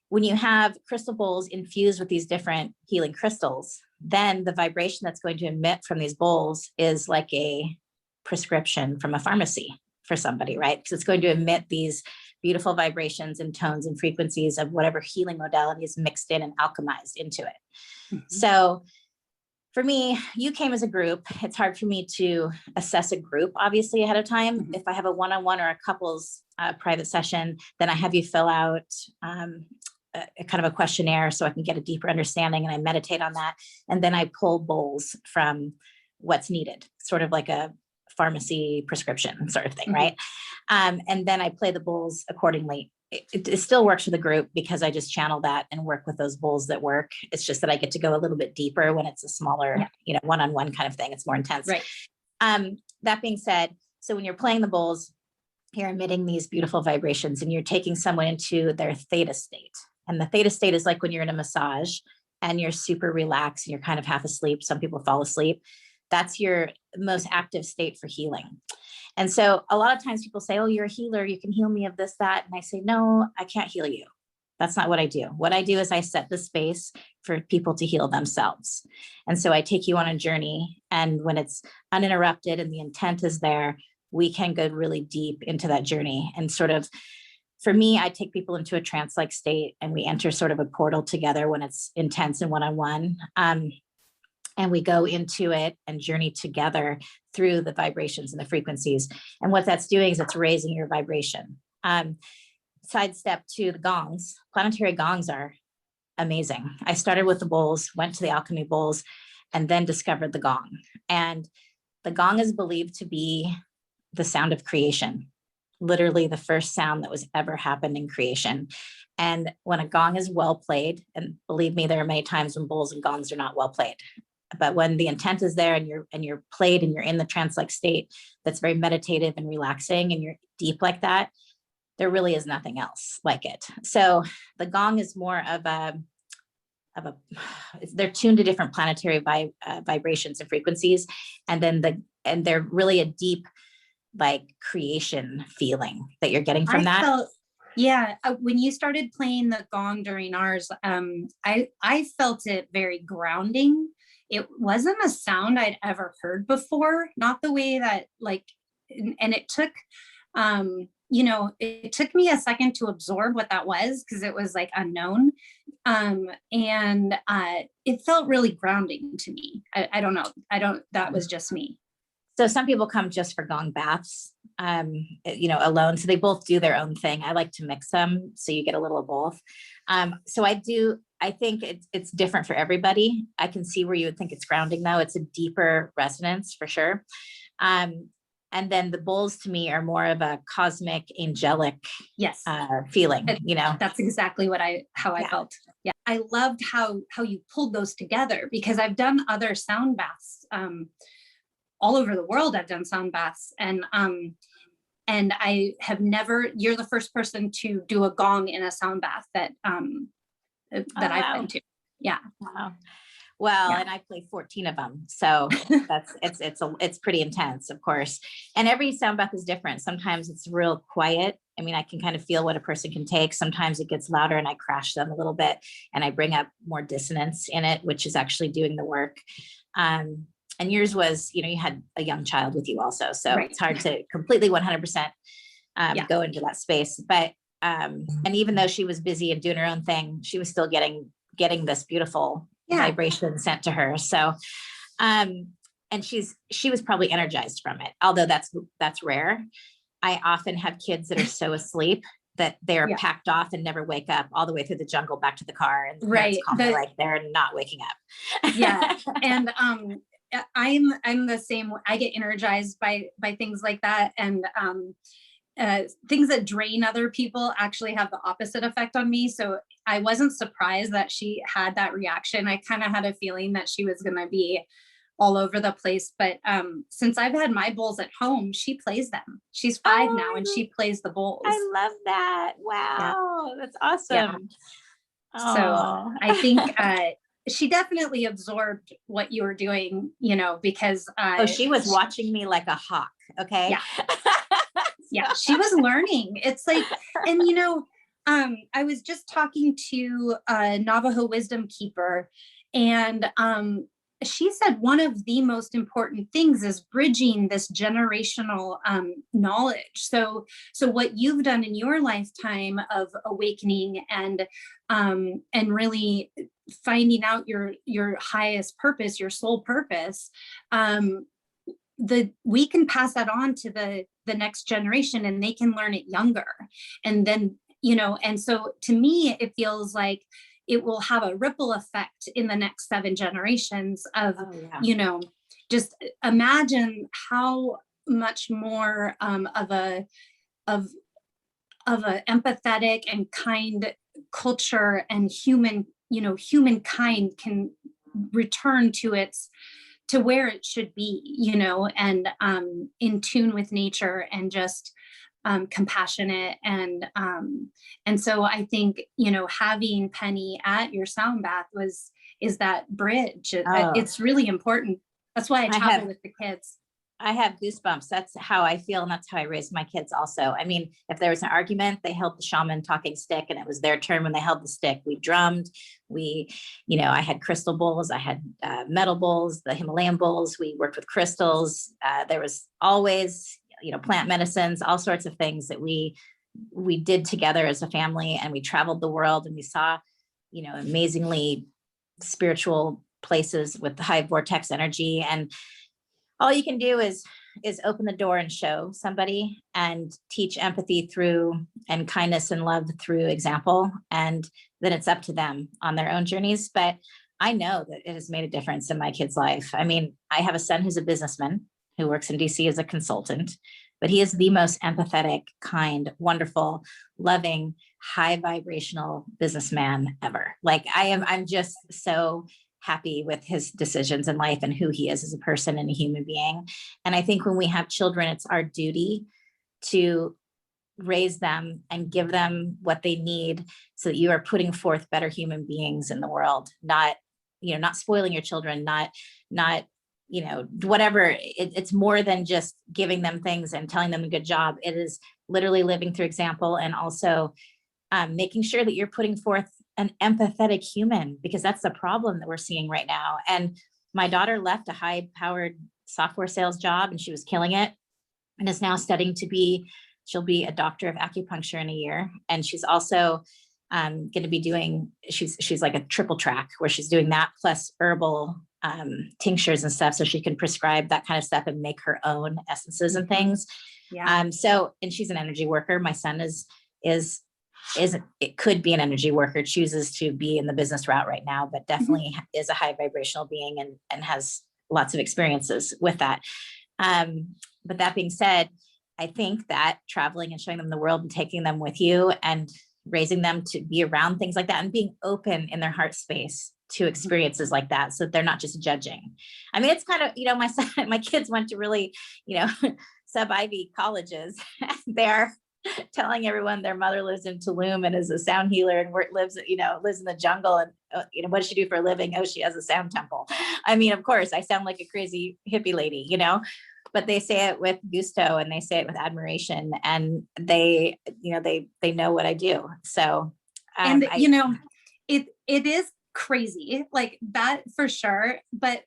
when you have crystal bowls infused with these different healing crystals, then the vibration that's going to emit from these bowls is like a prescription from a pharmacy for somebody, right? Because it's going to emit these beautiful vibrations and tones and frequencies of whatever healing modality is mixed in and alchemized into it. Mm-hmm. So for me, you came as a group. It's hard for me to assess a group, obviously, ahead of time. Mm-hmm. If I have a one-on-one or a couples private session, then I have you fill out a kind of a questionnaire so I can get a deeper understanding, and I meditate on that. And then I pull bowls from what's needed, sort of like a pharmacy prescription sort of thing, mm-hmm. right? And then I play the bowls accordingly. It still works for the group because I just channel that and work with those bowls that work. It's just that I get to go a little bit deeper when it's a smaller, one-on-one kind of thing. It's more intense. Right. That being said, so when you're playing the bowls, you're emitting these beautiful vibrations and you're taking someone into their theta state. And the theta state is like when you're in a massage and you're super relaxed and you're kind of half asleep. Some people fall asleep. That's your most active state for healing. And so a lot of times people say, oh, you're a healer, you can heal me of this, that. And I say, no, I can't heal you. That's not what I do. What I do is I set the space for people to heal themselves. And so I take you on a journey, and when it's uninterrupted and the intent is there, we can go really deep into that journey. And sort of, for me, I take people into a trance-like state and we enter sort of a portal together when it's intense and one-on-one. And we go into it and journey together through the vibrations and the frequencies. And what that's doing is it's raising your vibration. Sidestep to the gongs. Planetary gongs are amazing. I started with the bowls, went to the alchemy bowls, and then discovered the gong. And the gong is believed to be the sound of creation, literally the first sound that was ever happened in creation. And when a gong is well played, and believe me, there are many times when bowls and gongs are not well played, but when the intent is there and you're played and you're in the trance-like state that's very meditative and relaxing and you're deep like that, there really is nothing else like it. So the gong is more of a they're tuned to different planetary vibrations and frequencies, and then they're really a deep like creation feeling that you're getting from that. When you started playing the gong during ours, I felt it very grounding. It wasn't a sound I'd ever heard before, not the way that and it took, it took me a second to absorb what that was because it was like unknown. It felt really grounding to me. I don't know. That was just me. So some people come just for gong baths, alone. So they both do their own thing. I like to mix them so you get a little of both. I think it's different for everybody. I can see where you would think it's grounding though. It's a deeper resonance for sure. And then the bowls to me are more of a cosmic, angelic feeling, That's exactly how I felt. Yeah. I loved how you pulled those together because I've done other sound baths, all over the world. I've done sound baths and I have never, you're the first person to do a gong in a sound bath that I've been to. Yeah. Wow. Well, and I play 14 of them. So it's pretty intense, of course. And every sound bath is different. Sometimes it's real quiet. I mean, I can kind of feel what a person can take. Sometimes it gets louder and I crash them a little bit and I bring up more dissonance in it, which is actually doing the work. And yours was, you had a young child with you also. So It's hard to completely 100% go into that space. But, and even though she was busy and doing her own thing, she was still getting this beautiful vibration sent to her. So, and she was probably energized from it, although that's rare. I often have kids that are so asleep that they're packed off and never wake up all the way through the jungle back to the car. And like they're not waking up. Yeah. And, I'm the same. I get energized by things like that. And things that drain other people actually have the opposite effect on me. So I wasn't surprised that she had that reaction. I kind of had a feeling that she was going to be all over the place. But since I've had my bowls at home, she plays them. She's 5 now and she plays the bowls. I love that. Wow. Yeah. That's awesome. Yeah. So I think she definitely absorbed what you were doing, you know, because she was watching me like a hawk. Okay. Yeah. Yeah. She was learning. It's like, and you know, I was just talking to a Navajo wisdom keeper, and she said one of the most important things is bridging this generational knowledge. So what you've done in your lifetime of awakening and really finding out your highest purpose, your soul purpose, we can pass that on to the next generation, and they can learn it younger. And then, you know, and so to me, it feels like it will have a ripple effect in the next 7 generations of, you know, just imagine how much more of a empathetic and kind culture and humankind can return to where it should be, you know, and in tune with nature and just compassionate. And so I think, you know, having Penny at your sound bath is that bridge. It's really important. That's why I travel with the kids. I have goosebumps. That's how I feel. And that's how I raised my kids also. I mean, if there was an argument, they held the shaman talking stick, and it was their turn when they held the stick. We drummed, I had crystal bowls, I had metal bowls, the Himalayan bowls. We worked with crystals. There was always, plant medicines, all sorts of things that we did together as a family. And we traveled the world, and we saw, amazingly spiritual places with high vortex energy. And all you can do is open the door and show somebody and teach empathy through and kindness and love through example. And then it's up to them on their own journeys. But I know that it has made a difference in my kid's life. I mean, I have a son who's a businessman who works in DC as a consultant, but he is the most empathetic, kind, wonderful, loving, high vibrational businessman ever. Like I'm just so happy with his decisions in life and who he is as a person and a human being. And I think when we have children, it's our duty to raise them and give them what they need so that you are putting forth better human beings in the world, not spoiling your children, not whatever. It's more than just giving them things and telling them a good job. It is literally living through example, and also making sure that you're putting forth an empathetic human, because that's the problem that we're seeing right now. And my daughter left a high-powered software sales job, and she was killing it, and is now studying she'll be a doctor of acupuncture in a year. And she's also going to be doing, she's like a triple track where she's doing that plus herbal tinctures and stuff, so she can prescribe that kind of stuff and make her own essences and things. Yeah. And she's an energy worker. My son it could be an energy worker, chooses to be in the business route right now, but definitely is a high vibrational being and has lots of experiences with that. But that being said, I think that traveling and showing them the world and taking them with you and raising them to be around things like that and being open in their heart space to experiences like that, so they're not just judging. I mean, it's kind of, my kids went to really, sub-Ivy colleges. They're telling everyone their mother lives in Tulum and is a sound healer and lives in the jungle. And, what does she do for a living? Oh, she has a sound temple. I mean, of course, I sound like a crazy hippie lady, but they say it with gusto and they say it with admiration, and they know what I do. So, it is crazy like that for sure. But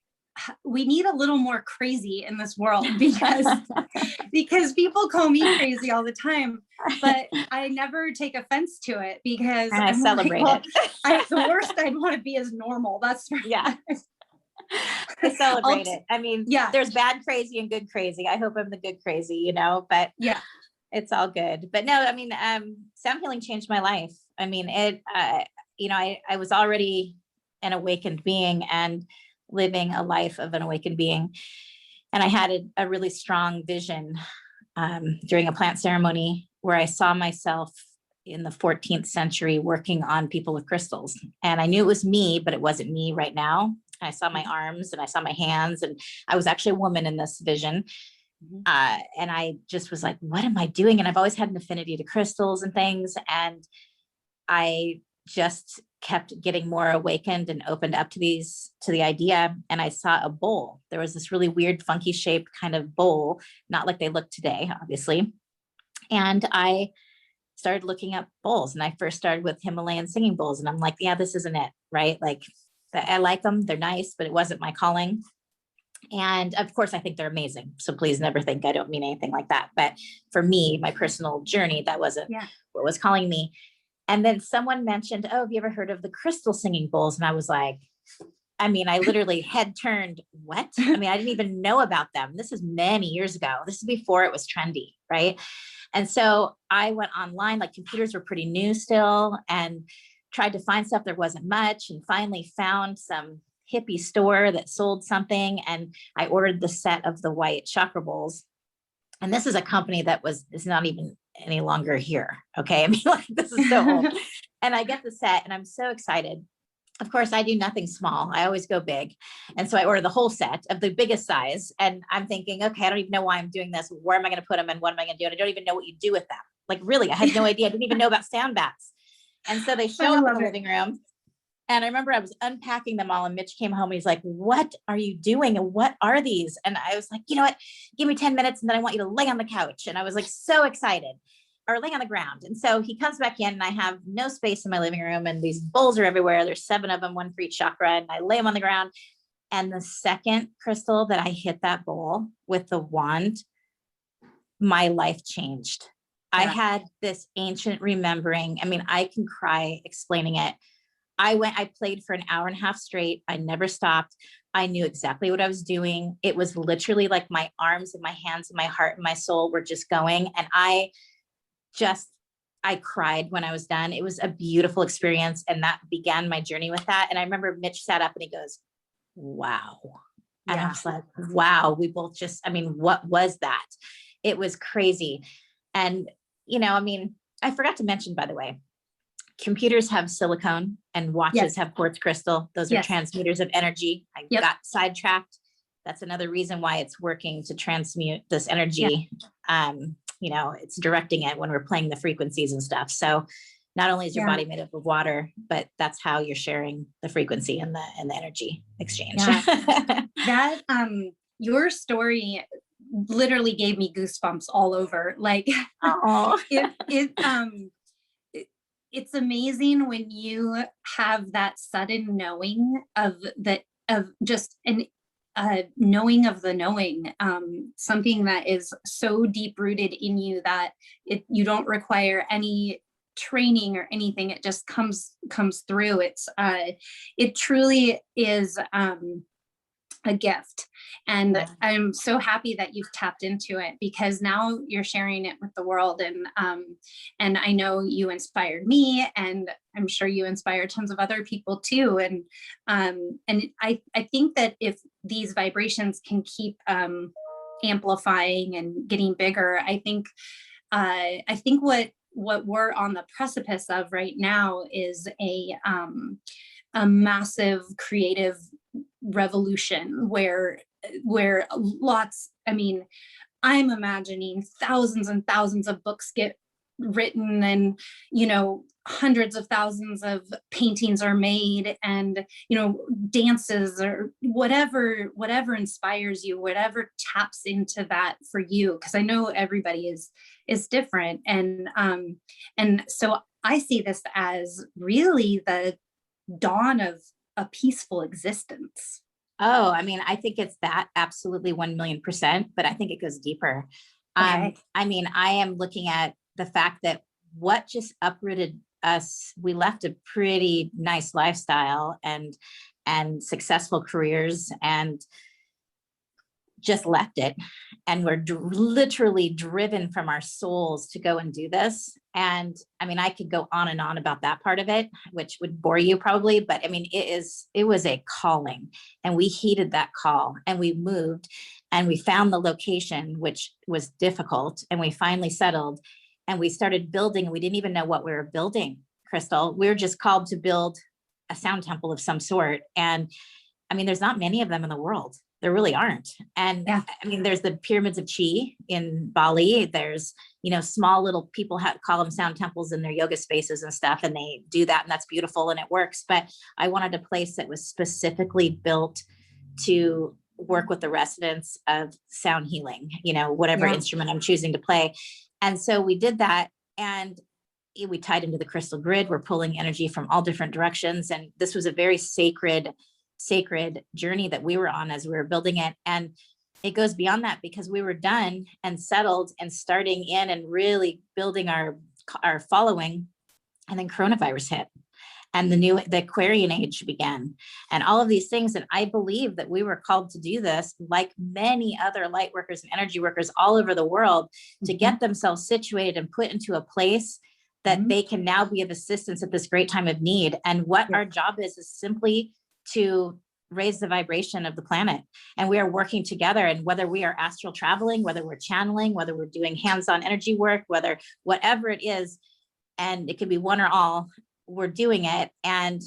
we need a little more crazy in this world, because people call me crazy all the time, but I never take offense to it, because I celebrate it. The worst I'd want to be is normal. That's right. Yeah. I celebrate it. I mean, yeah, there's bad crazy and good crazy. I hope I'm the good crazy, but yeah, it's all good. But no, I mean, sound healing changed my life. I mean, I was already an awakened being and living a life of an awakened being. And I had a really strong vision during a plant ceremony where I saw myself in the 14th century working on people with crystals. And I knew it was me, but it wasn't me right now. I saw my arms and I saw my hands, and I was actually a woman in this vision. And I just was like, what am I doing? And I've always had an affinity to crystals and things. And I just kept getting more awakened and opened up to the idea. And I saw a bowl. There was this really weird, funky shaped kind of bowl, not like they look today, obviously. And I started looking up bowls, and I first started with Himalayan singing bowls. And I'm like, yeah, this isn't it, right? Like, I like them. They're nice, but it wasn't my calling. And of course, I think they're amazing. So please never think I don't mean anything like that. But for me, my personal journey, that wasn't what was calling me. And then someone mentioned, oh, have you ever heard of the crystal singing bowls? And I was like, I mean, I literally head turned, what? I mean, I didn't even know about them. This is many years ago. This is before it was trendy, right? And so I went online, like computers were pretty new still, and tried to find stuff. There wasn't much, and finally found some hippie store that sold something. And I ordered the set of the white chakra bowls. And this is a company that is not even any longer here. Okay. I mean, like, this is so old. And I get the set and I'm so excited. Of course, I do nothing small. I always go big. And so I order the whole set of the biggest size. And I'm thinking, okay, I don't even know why I'm doing this. Where am I going to put them? And what am I going to do? And I don't even know what you do with them. Like, really, I had no idea. I didn't even know about sound baths. And so they show up in the living room. And I remember I was unpacking them all, and Mitch came home and he's like, what are you doing? And what are these? And I was like, you know what, give me 10 minutes and then I want you to lay on the couch. And I was like, so excited, or lay on the ground. And so he comes back in and I have no space in my living room, and these bowls are everywhere. There's 7 of them, one for each chakra. And I lay them on the ground. And the second, Crystal, that I hit that bowl with the wand, my life changed. Yeah. I had this ancient remembering. I mean, I can cry explaining it. I played for an hour and a half straight. I never stopped. I knew exactly what I was doing. It was literally like my arms and my hands and my heart and my soul were just going. And I cried when I was done. It was a beautiful experience. And that began my journey with that. And I remember Mitch sat up and he goes, wow. And I was like, wow, we both what was that? It was crazy. And, I mean, I forgot to mention, by the way, computers have silicone and watches have quartz crystal. Those are transmitters of energy. I got sidetracked. That's another reason why it's working to transmute this energy. It's directing it when we're playing the frequencies and stuff. So not only is your body made up of water, but that's how you're sharing the frequency and the energy exchange. That your story literally gave me goosebumps all over. Like, it's amazing when you have that sudden knowing of just an knowing of the knowing, something that is so deep rooted in you that you don't require any training or anything. It just comes through. It truly is a gift. And I'm so happy that you've tapped into it, because now you're sharing it with the world. And I know you inspired me, and I'm sure you inspire tons of other people too. And I think that if these vibrations can keep amplifying and getting bigger, I think what we're on the precipice of right now is a massive creative revolution where lots, I'm imagining thousands and thousands of books get written, and hundreds of thousands of paintings are made, and dances, or whatever inspires you, whatever taps into that for you, because I know everybody is different. And so I see this as really the dawn of a peaceful existence. Oh, I think it's that, absolutely 1,000,000%, but I think it goes deeper. Okay. I am looking at the fact that what just uprooted us, we left a pretty nice lifestyle and successful careers, and just left it. And we're literally driven from our souls to go and do this. And I could go on and on about that part of it, which would bore you probably, but it was a calling, and we heeded that call and we moved. And we found the location, which was difficult. And we finally settled and we started building. We didn't even know what we were building, Crystal. We were just called to build a sound temple of some sort. And I mean, there's not many of them in the world. There really aren't. And Yeah. I mean, there's the pyramids of Chi in Bali. There's, small little people call them sound temples in their yoga spaces and stuff. And they do that. And that's beautiful and it works. But I wanted a place that was specifically built to work with the residents of sound healing, whatever instrument I'm choosing to play. And so we did that. And we tied into the crystal grid. We're pulling energy from all different directions. And this was a very sacred journey that we were on as we were building it. And it goes beyond that because we were done and settled and starting in and really building our following. And then coronavirus hit and the Aquarian age began and all of these things. And I believe that we were called to do this like many other light workers and energy workers all over the world to get themselves situated and put into a place that they can now be of assistance at this great time of need. And what our job is simply to raise the vibration of the planet. And we are working together. And whether we are astral traveling, whether we're channeling, whether we're doing hands-on energy work, whatever it is, and it could be one or all, we're doing it. And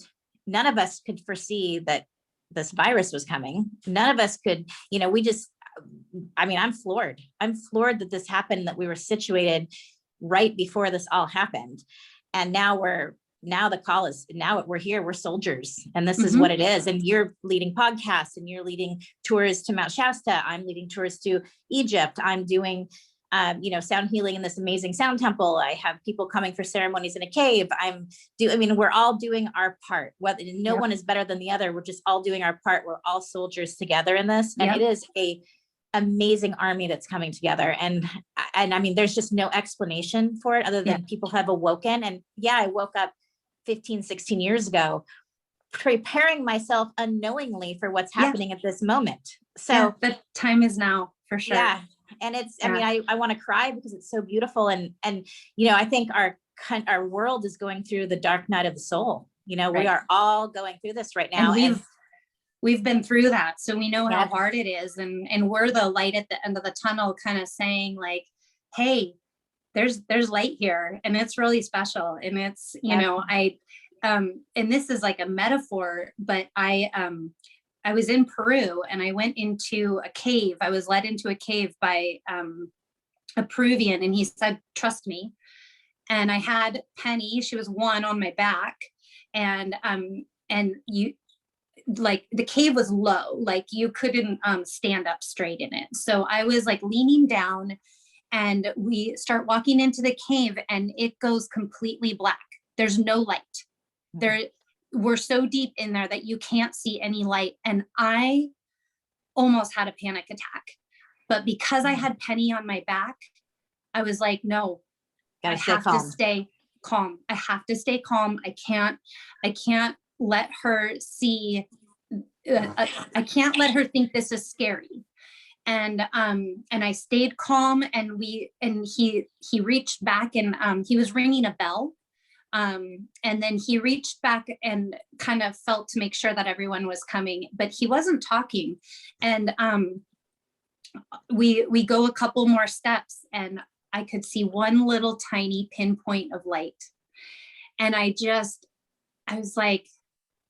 none of us could foresee that this virus was coming. None of us could, I'm floored. I'm floored that this happened, that we were situated right before this all happened. And now we're here, we're soldiers. And this is what it is. And you're leading podcasts and you're leading tours to Mount Shasta. I'm leading tours to Egypt. I'm doing, sound healing in this amazing sound temple. I have people coming for ceremonies in a cave. We're all doing our part. No one is better than the other. We're just all doing our part. We're all soldiers together in this. And it is a amazing army that's coming together. And I mean, there's just no explanation for it other than people have awoken. And I woke up 15, 16 years ago, preparing myself unknowingly for what's happening at this moment. So the time is now for sure. Yeah. And it's, I want to cry because it's so beautiful. And, I think our world is going through the dark night of the soul. We are all going through this right now. And we've been through that. So we know how hard it is. And we're the light at the end of the tunnel, kind of saying like, hey, there's light here and it's really special. And it's, and this is like a metaphor, but I was in Peru and I went into a cave. I was led into a cave by a Peruvian, and he said, trust me. And I had Penny, she was one on my back, and the cave was low, like you couldn't stand up straight in it. So I was like leaning down, and we start walking into the cave and it goes completely black. There's no light. We're so deep in there that you can't see any light. And I almost had a panic attack, but because I had Penny on my back, I was like, no, I have to stay calm. I have to stay calm. I can't let her see, I can't let her think this is scary. And I stayed calm, and he reached back, and he was ringing a bell. And then he reached back and kind of felt to make sure that everyone was coming, but he wasn't talking. And we go a couple more steps, and I could see one little tiny pinpoint of light. And I was like,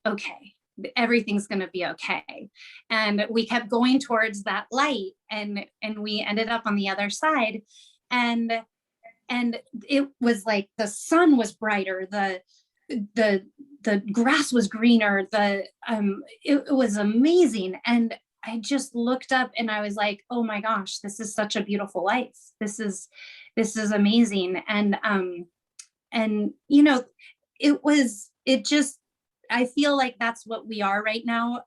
okay, everything's going to be okay. And we kept going towards that light, and we ended up on the other side. And it was like the sun was brighter, the grass was greener, it was amazing. And I just looked up and I was like, oh my gosh, this is such a beautiful life. This is amazing. And I feel like that's what we are right now.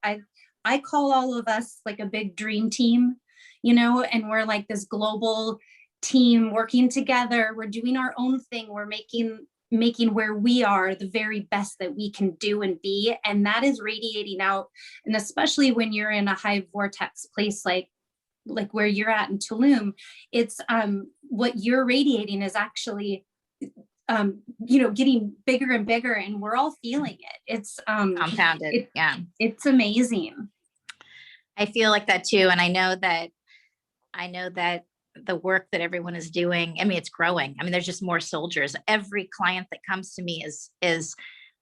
I call all of us like a big dream team, and we're like this global team working together. We're doing our own thing. We're making where we are the very best that we can do and be. And that is radiating out. And especially when you're in a high vortex place, like where you're at in Tulum, it's what you're radiating is actually getting bigger and bigger, and we're all feeling it. It's compounded. It's amazing. I feel like that too. And I know that I know that the work that everyone is doing, I mean, it's growing. I mean, there's just more soldiers. Every client that comes to me is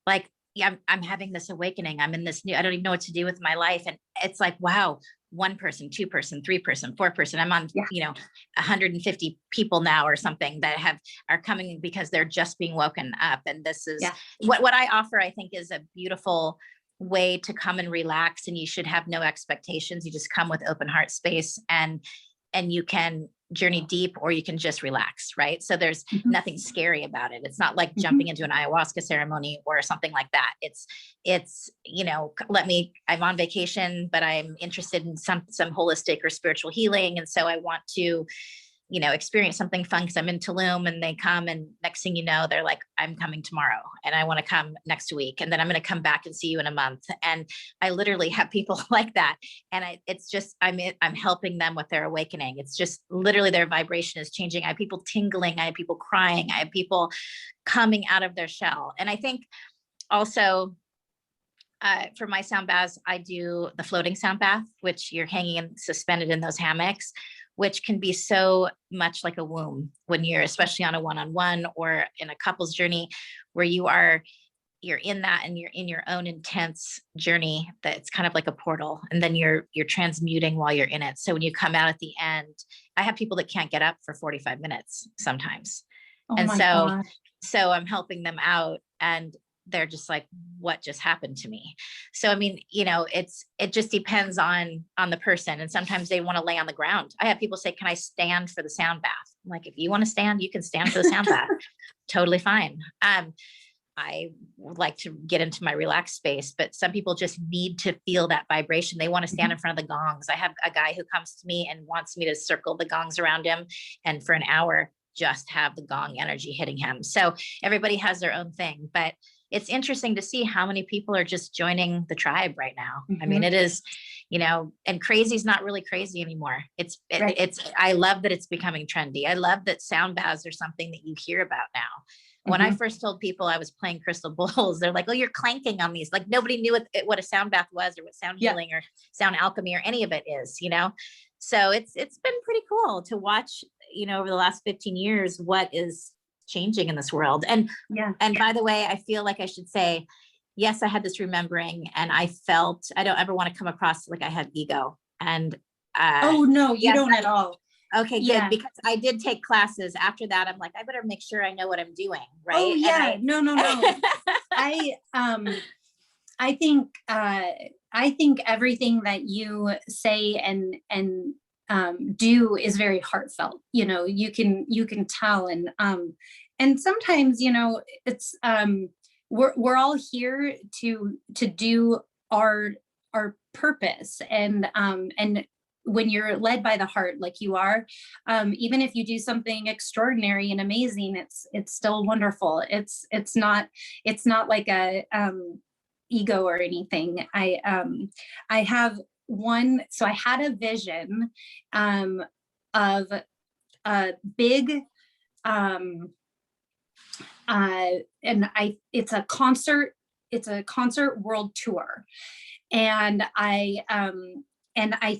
like, yeah, I'm having this awakening. I'm in this new, I don't even know what to do with my life. And it's like, wow, one person, two person, three person, four person. I'm on, Yeah. 150 people now or something that are coming because they're just being woken up. And this is Yeah. what I offer, I think, is a beautiful way to come and relax. And you should have no expectations. You just come with open heart space, and you can journey deep, or you can just relax, right? So there's nothing scary about it. It's not like jumping into an ayahuasca ceremony or something like that. It's I'm on vacation, but I'm interested in some holistic or spiritual healing. And so I want to, experience something fun because I'm in Tulum, and they come, and next thing you know, they're like, I'm coming tomorrow and I want to come next week. And then I'm going to come back and see you in a month. And I literally have people like that. And I'm helping them with their awakening. It's just literally their vibration is changing. I have people tingling. I have people crying. I have people coming out of their shell. And I think also, for my sound baths, I do the floating sound bath, which you're hanging and suspended in those hammocks, which can be so much like a womb when you're, especially on a one-on-one or in a couple's journey, where you're in that, and you're in your own intense journey. That it's kind of like a portal, and then you're transmuting while you're in it. So when you come out at the end, I have people that can't get up for 45 minutes sometimes. Oh and my so gosh. so I'm helping them out, and they're just like, what just happened to me? So, I mean, it just depends on the person. And sometimes they want to lay on the ground. I have people say, can I stand for the sound bath? I'm like, if you want to stand, you can stand for the sound bath. Totally fine. I would like to get into my relaxed space, but some people just need to feel that vibration. They want to stand in front of the gongs. I have a guy who comes to me and wants me to circle the gongs around him, and for an hour, just have the gong energy hitting him. So everybody has their own thing, but it's interesting to see how many people are just joining the tribe right now. I mean, it is, and crazy is not really crazy anymore. I love that it's becoming trendy. I love that sound baths are something that you hear about now. When I first told people I was playing crystal bowls, they're like, oh, you're clanking on these. Like, nobody knew what a sound bath was, or what sound healing or sound alchemy or any of it is, So it's been pretty cool to watch, over the last 15 years, what is changing in this world. And by the way, I feel like I should say, yes, I had this remembering, and I don't ever want to come across like I had ego. And oh no, you don't at all. Okay, good. Because I did take classes after that. I'm like, I better make sure I know what I'm doing. Right. Oh yeah. No. I think everything that you say and do is very heartfelt. You can tell, and sometimes, it's we're all here to do our purpose, and when you're led by the heart, like you are, even if you do something extraordinary and amazing, it's still wonderful. It's not like a ego or anything. I have one. So I had a vision of a big it's a concert world tour, and I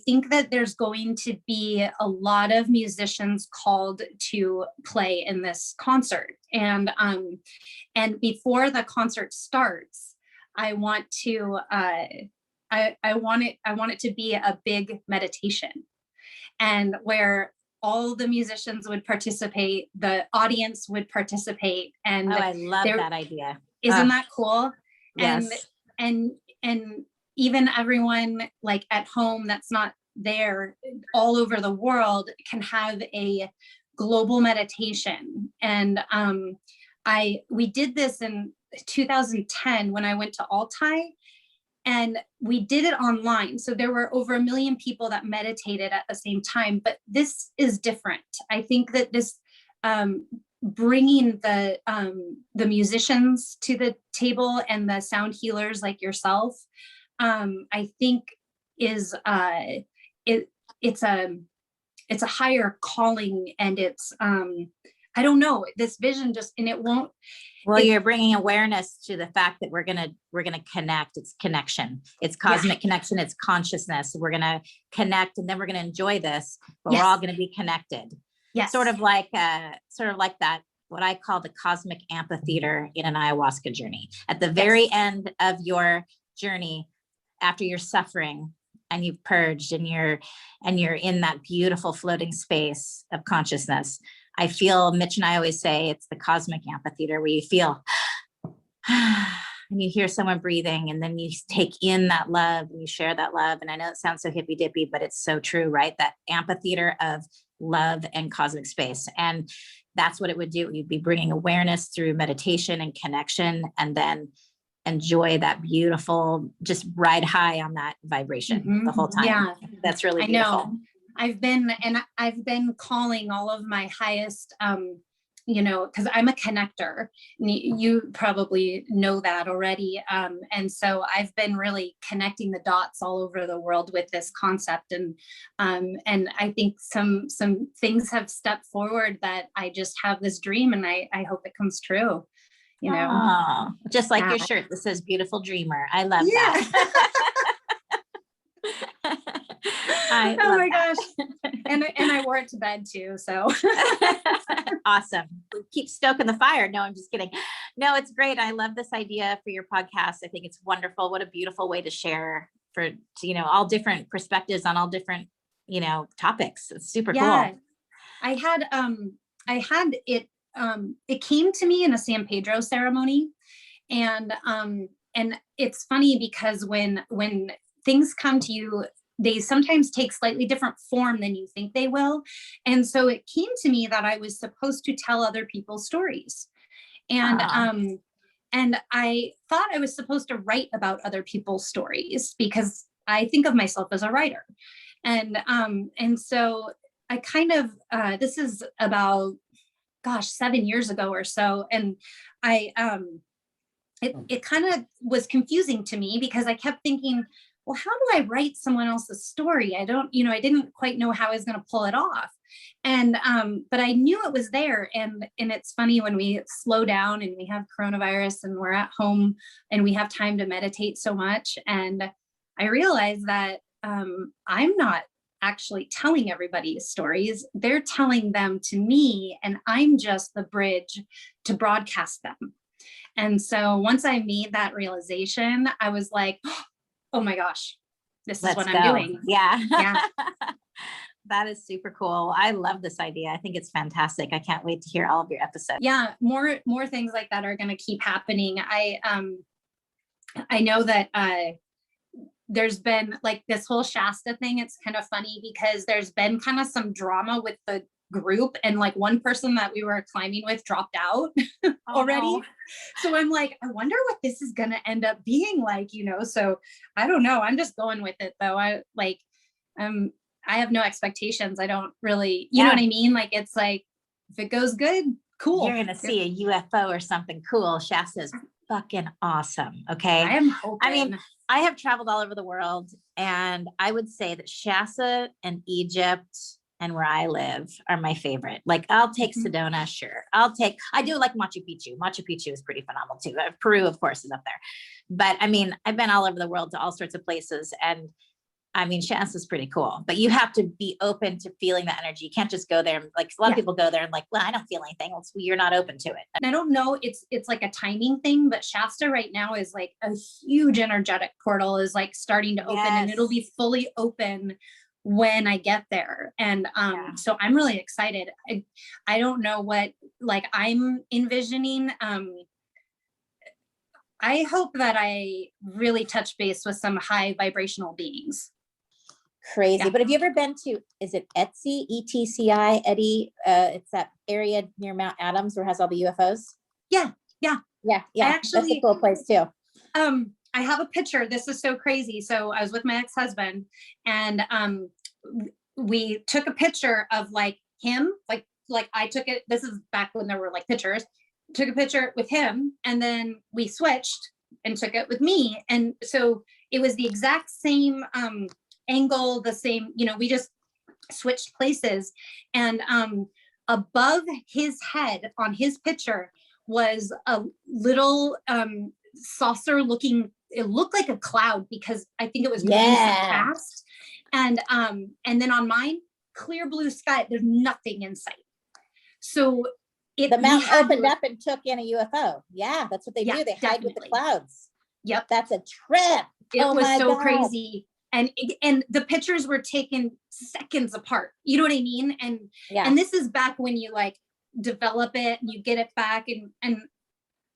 think that there's going to be a lot of musicians called to play in this concert, and before the concert starts, I want it to be a big meditation, and where all the musicians would participate, the audience would participate. And I love that idea. Isn't that cool? Yes. And even everyone like at home that's not there, all over the world, can have a global meditation. And we did this in 2010 when I went to Altai, and we did it online. So there were over 1 million people that meditated at the same time, but this is different. I think that this bringing the musicians to the table and the sound healers like yourself, I think is it's a higher calling, and it's I don't know, this vision just, and it won't. Well, you're bringing awareness to the fact that we're gonna connect. It's connection. It's cosmic connection. It's consciousness. We're gonna connect, and then we're gonna enjoy this. But we're all gonna be connected. Yes. Sort of like that. What I call the cosmic amphitheater in an ayahuasca journey. At the very end of your journey, after you're suffering and you've purged and you're in that beautiful floating space of consciousness. I feel, Mitch and I always say it's the cosmic amphitheater where you feel and you hear someone breathing, and then you take in that love and you share that love. And I know it sounds so hippy dippy, but it's so true, right? That amphitheater of love and cosmic space. And that's what it would do. You'd be bringing awareness through meditation and connection, and then enjoy that beautiful, just ride high on that vibration the whole time. Yeah. That's really beautiful. I know. I've been calling all of my highest, because I'm a connector. You probably know that already. And so I've been really connecting the dots all over the world with this concept. And I think some things have stepped forward that I just have this dream, and I hope it comes true. Just like your shirt that says "Beautiful Dreamer." I love that. Oh my gosh. And I wore it to bed too. So awesome. Keep stoking the fire. No, I'm just kidding. No, it's great. I love this idea for your podcast. I think it's wonderful. What a beautiful way to share for, all different perspectives on all different, topics. It's super cool. I had it, it came to me in a San Pedro ceremony. And it's funny because when things come to you, they sometimes take slightly different form than you think they will. And so it came to me that I was supposed to tell other people's stories. And I thought I was supposed to write about other people's stories because I think of myself as a writer. And so I kind of, this is about, 7 years ago or so. And it kind of was confusing to me because I kept thinking, well, how do I write someone else's story? I didn't quite know how I was going to pull it off. And, but I knew it was there. And it's funny when we slow down and we have coronavirus and we're at home and we have time to meditate so much. And I realized that, I'm not actually telling everybody's stories. They're telling them to me, and I'm just the bridge to broadcast them. And so once I made that realization, I was like, oh my gosh, this is what I'm doing. Yeah. That is super cool. I love this idea. I think it's fantastic. I can't wait to hear all of your episodes. Yeah. More things like that are going to keep happening. I know that, there's been like this whole Shasta thing. It's kind of funny because there's been kind of some drama with the group, and like one person that we were climbing with dropped out already. No. So I'm like, I wonder what this is going to end up being like, so I don't know. I'm just going with it though. I have no expectations. I don't really, you know what I mean? Like, it's like, if it goes good, cool. You're going to see a UFO or something cool. Shasta's fucking awesome. Okay. I am hoping. I mean, I have traveled all over the world, and I would say that Shasta and Egypt and where I live are my favorite. Like, I'll take Sedona, sure. I do like Machu Picchu. Machu Picchu is pretty phenomenal too. Peru, of course, is up there. But I mean, I've been all over the world to all sorts of places, and I mean, Shasta is pretty cool, but you have to be open to feeling that energy. You can't just go there. Like, a lot of people go there and like, well, I don't feel anything. Well, you're not open to it. And I don't know, it's like a timing thing, but Shasta right now is like a huge energetic portal is like starting to open, and it'll be fully open when I get there. And so I'm really excited. I don't know what like I'm envisioning. I hope that I really touch base with some high vibrational beings. Crazy. But have you ever been to, is it Etsy, ETCI, Eddie? It's that area near Mount Adams where it has all the UFOs. Yeah. Actually, that's a cool place too. I have a picture. This is so crazy. So I was with my ex-husband, and we took a picture of like him, like I took it. This is back when there were like pictures. Took a picture with him, and then we switched and took it with me. And so it was the exact same angle, the same, we just switched places. And above his head on his picture was a little saucer looking, it looked like a cloud because I think it was moving so fast. And then on mine, clear blue sky, there's nothing in sight. So the mountain opened up and took in a UFO. Yeah, that's what they do. They hide with the clouds. Yep. That's a trip. It was so crazy. And the pictures were taken seconds apart. You know what I mean? And this is back when you like develop it and you get it back, and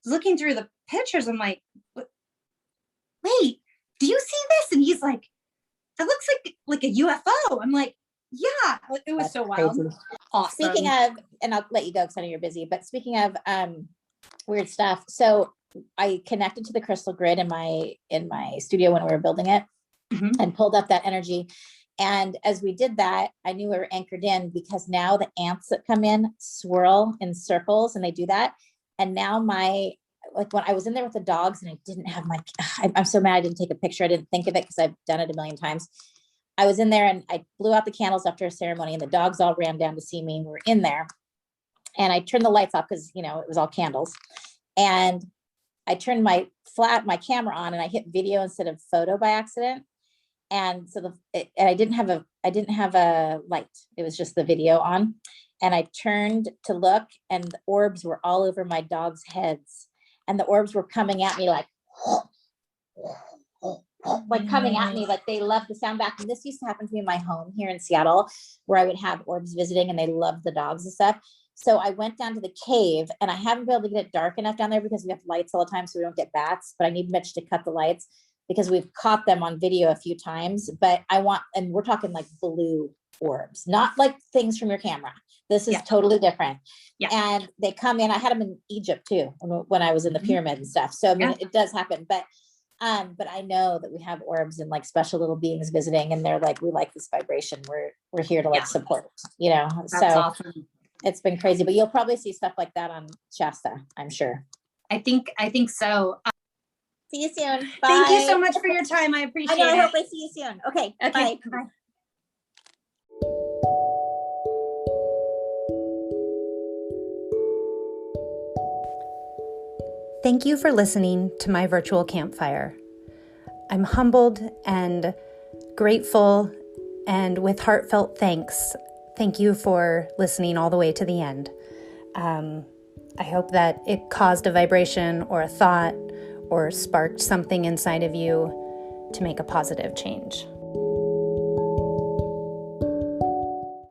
looking through the pictures, I'm like, wait, do you see this? And he's like, that looks like a UFO. I'm like, yeah, it was so wild. Crazy. Awesome. Speaking of, and I'll let you go because I know you're busy, but speaking of weird stuff. So I connected to the crystal grid in my studio when we were building it, and pulled up that energy. And as we did that, I knew we were anchored in, because now the ants that come in swirl in circles, and they do that. And now like when I was in there with the dogs and I didn't have I'm so mad I didn't take a picture. I didn't think of it because I've done it a million times. I was in there and I blew out the candles after a ceremony, and the dogs all ran down to see me, and we're in there. And I turned the lights off because, it was all candles. And I turned my camera on, and I hit video instead of photo by accident. And so I didn't have a light. It was just the video on. And I turned to look, and the orbs were all over my dog's heads. And the orbs were coming at me like coming at me, like they love the sound back. And this used to happen to me in my home here in Seattle, where I would have orbs visiting, and they loved the dogs and stuff. So I went down to the cave, and I haven't been able to get it dark enough down there because we have lights all the time, so we don't get bats, but I need Mitch to cut the lights because we've caught them on video a few times. But and we're talking like blue orbs, not like things from your camera. This is totally different. Yeah. And they come in. I had them in Egypt too, when I was in the pyramid and stuff. So I mean, it does happen, but I know that we have orbs and like special little beings visiting, and they're like, we like this vibration. We're here to like support, That's awesome. It's been crazy, but you'll probably see stuff like that on Shasta, I'm sure. I think so. See you soon. Bye. Thank you so much for your time. I appreciate it. I hope I see you soon. Okay. Bye. Bye. Thank you for listening to my virtual campfire. I'm humbled and grateful, and with heartfelt thanks, thank you for listening all the way to the end. I hope that it caused a vibration or a thought or sparked something inside of you to make a positive change.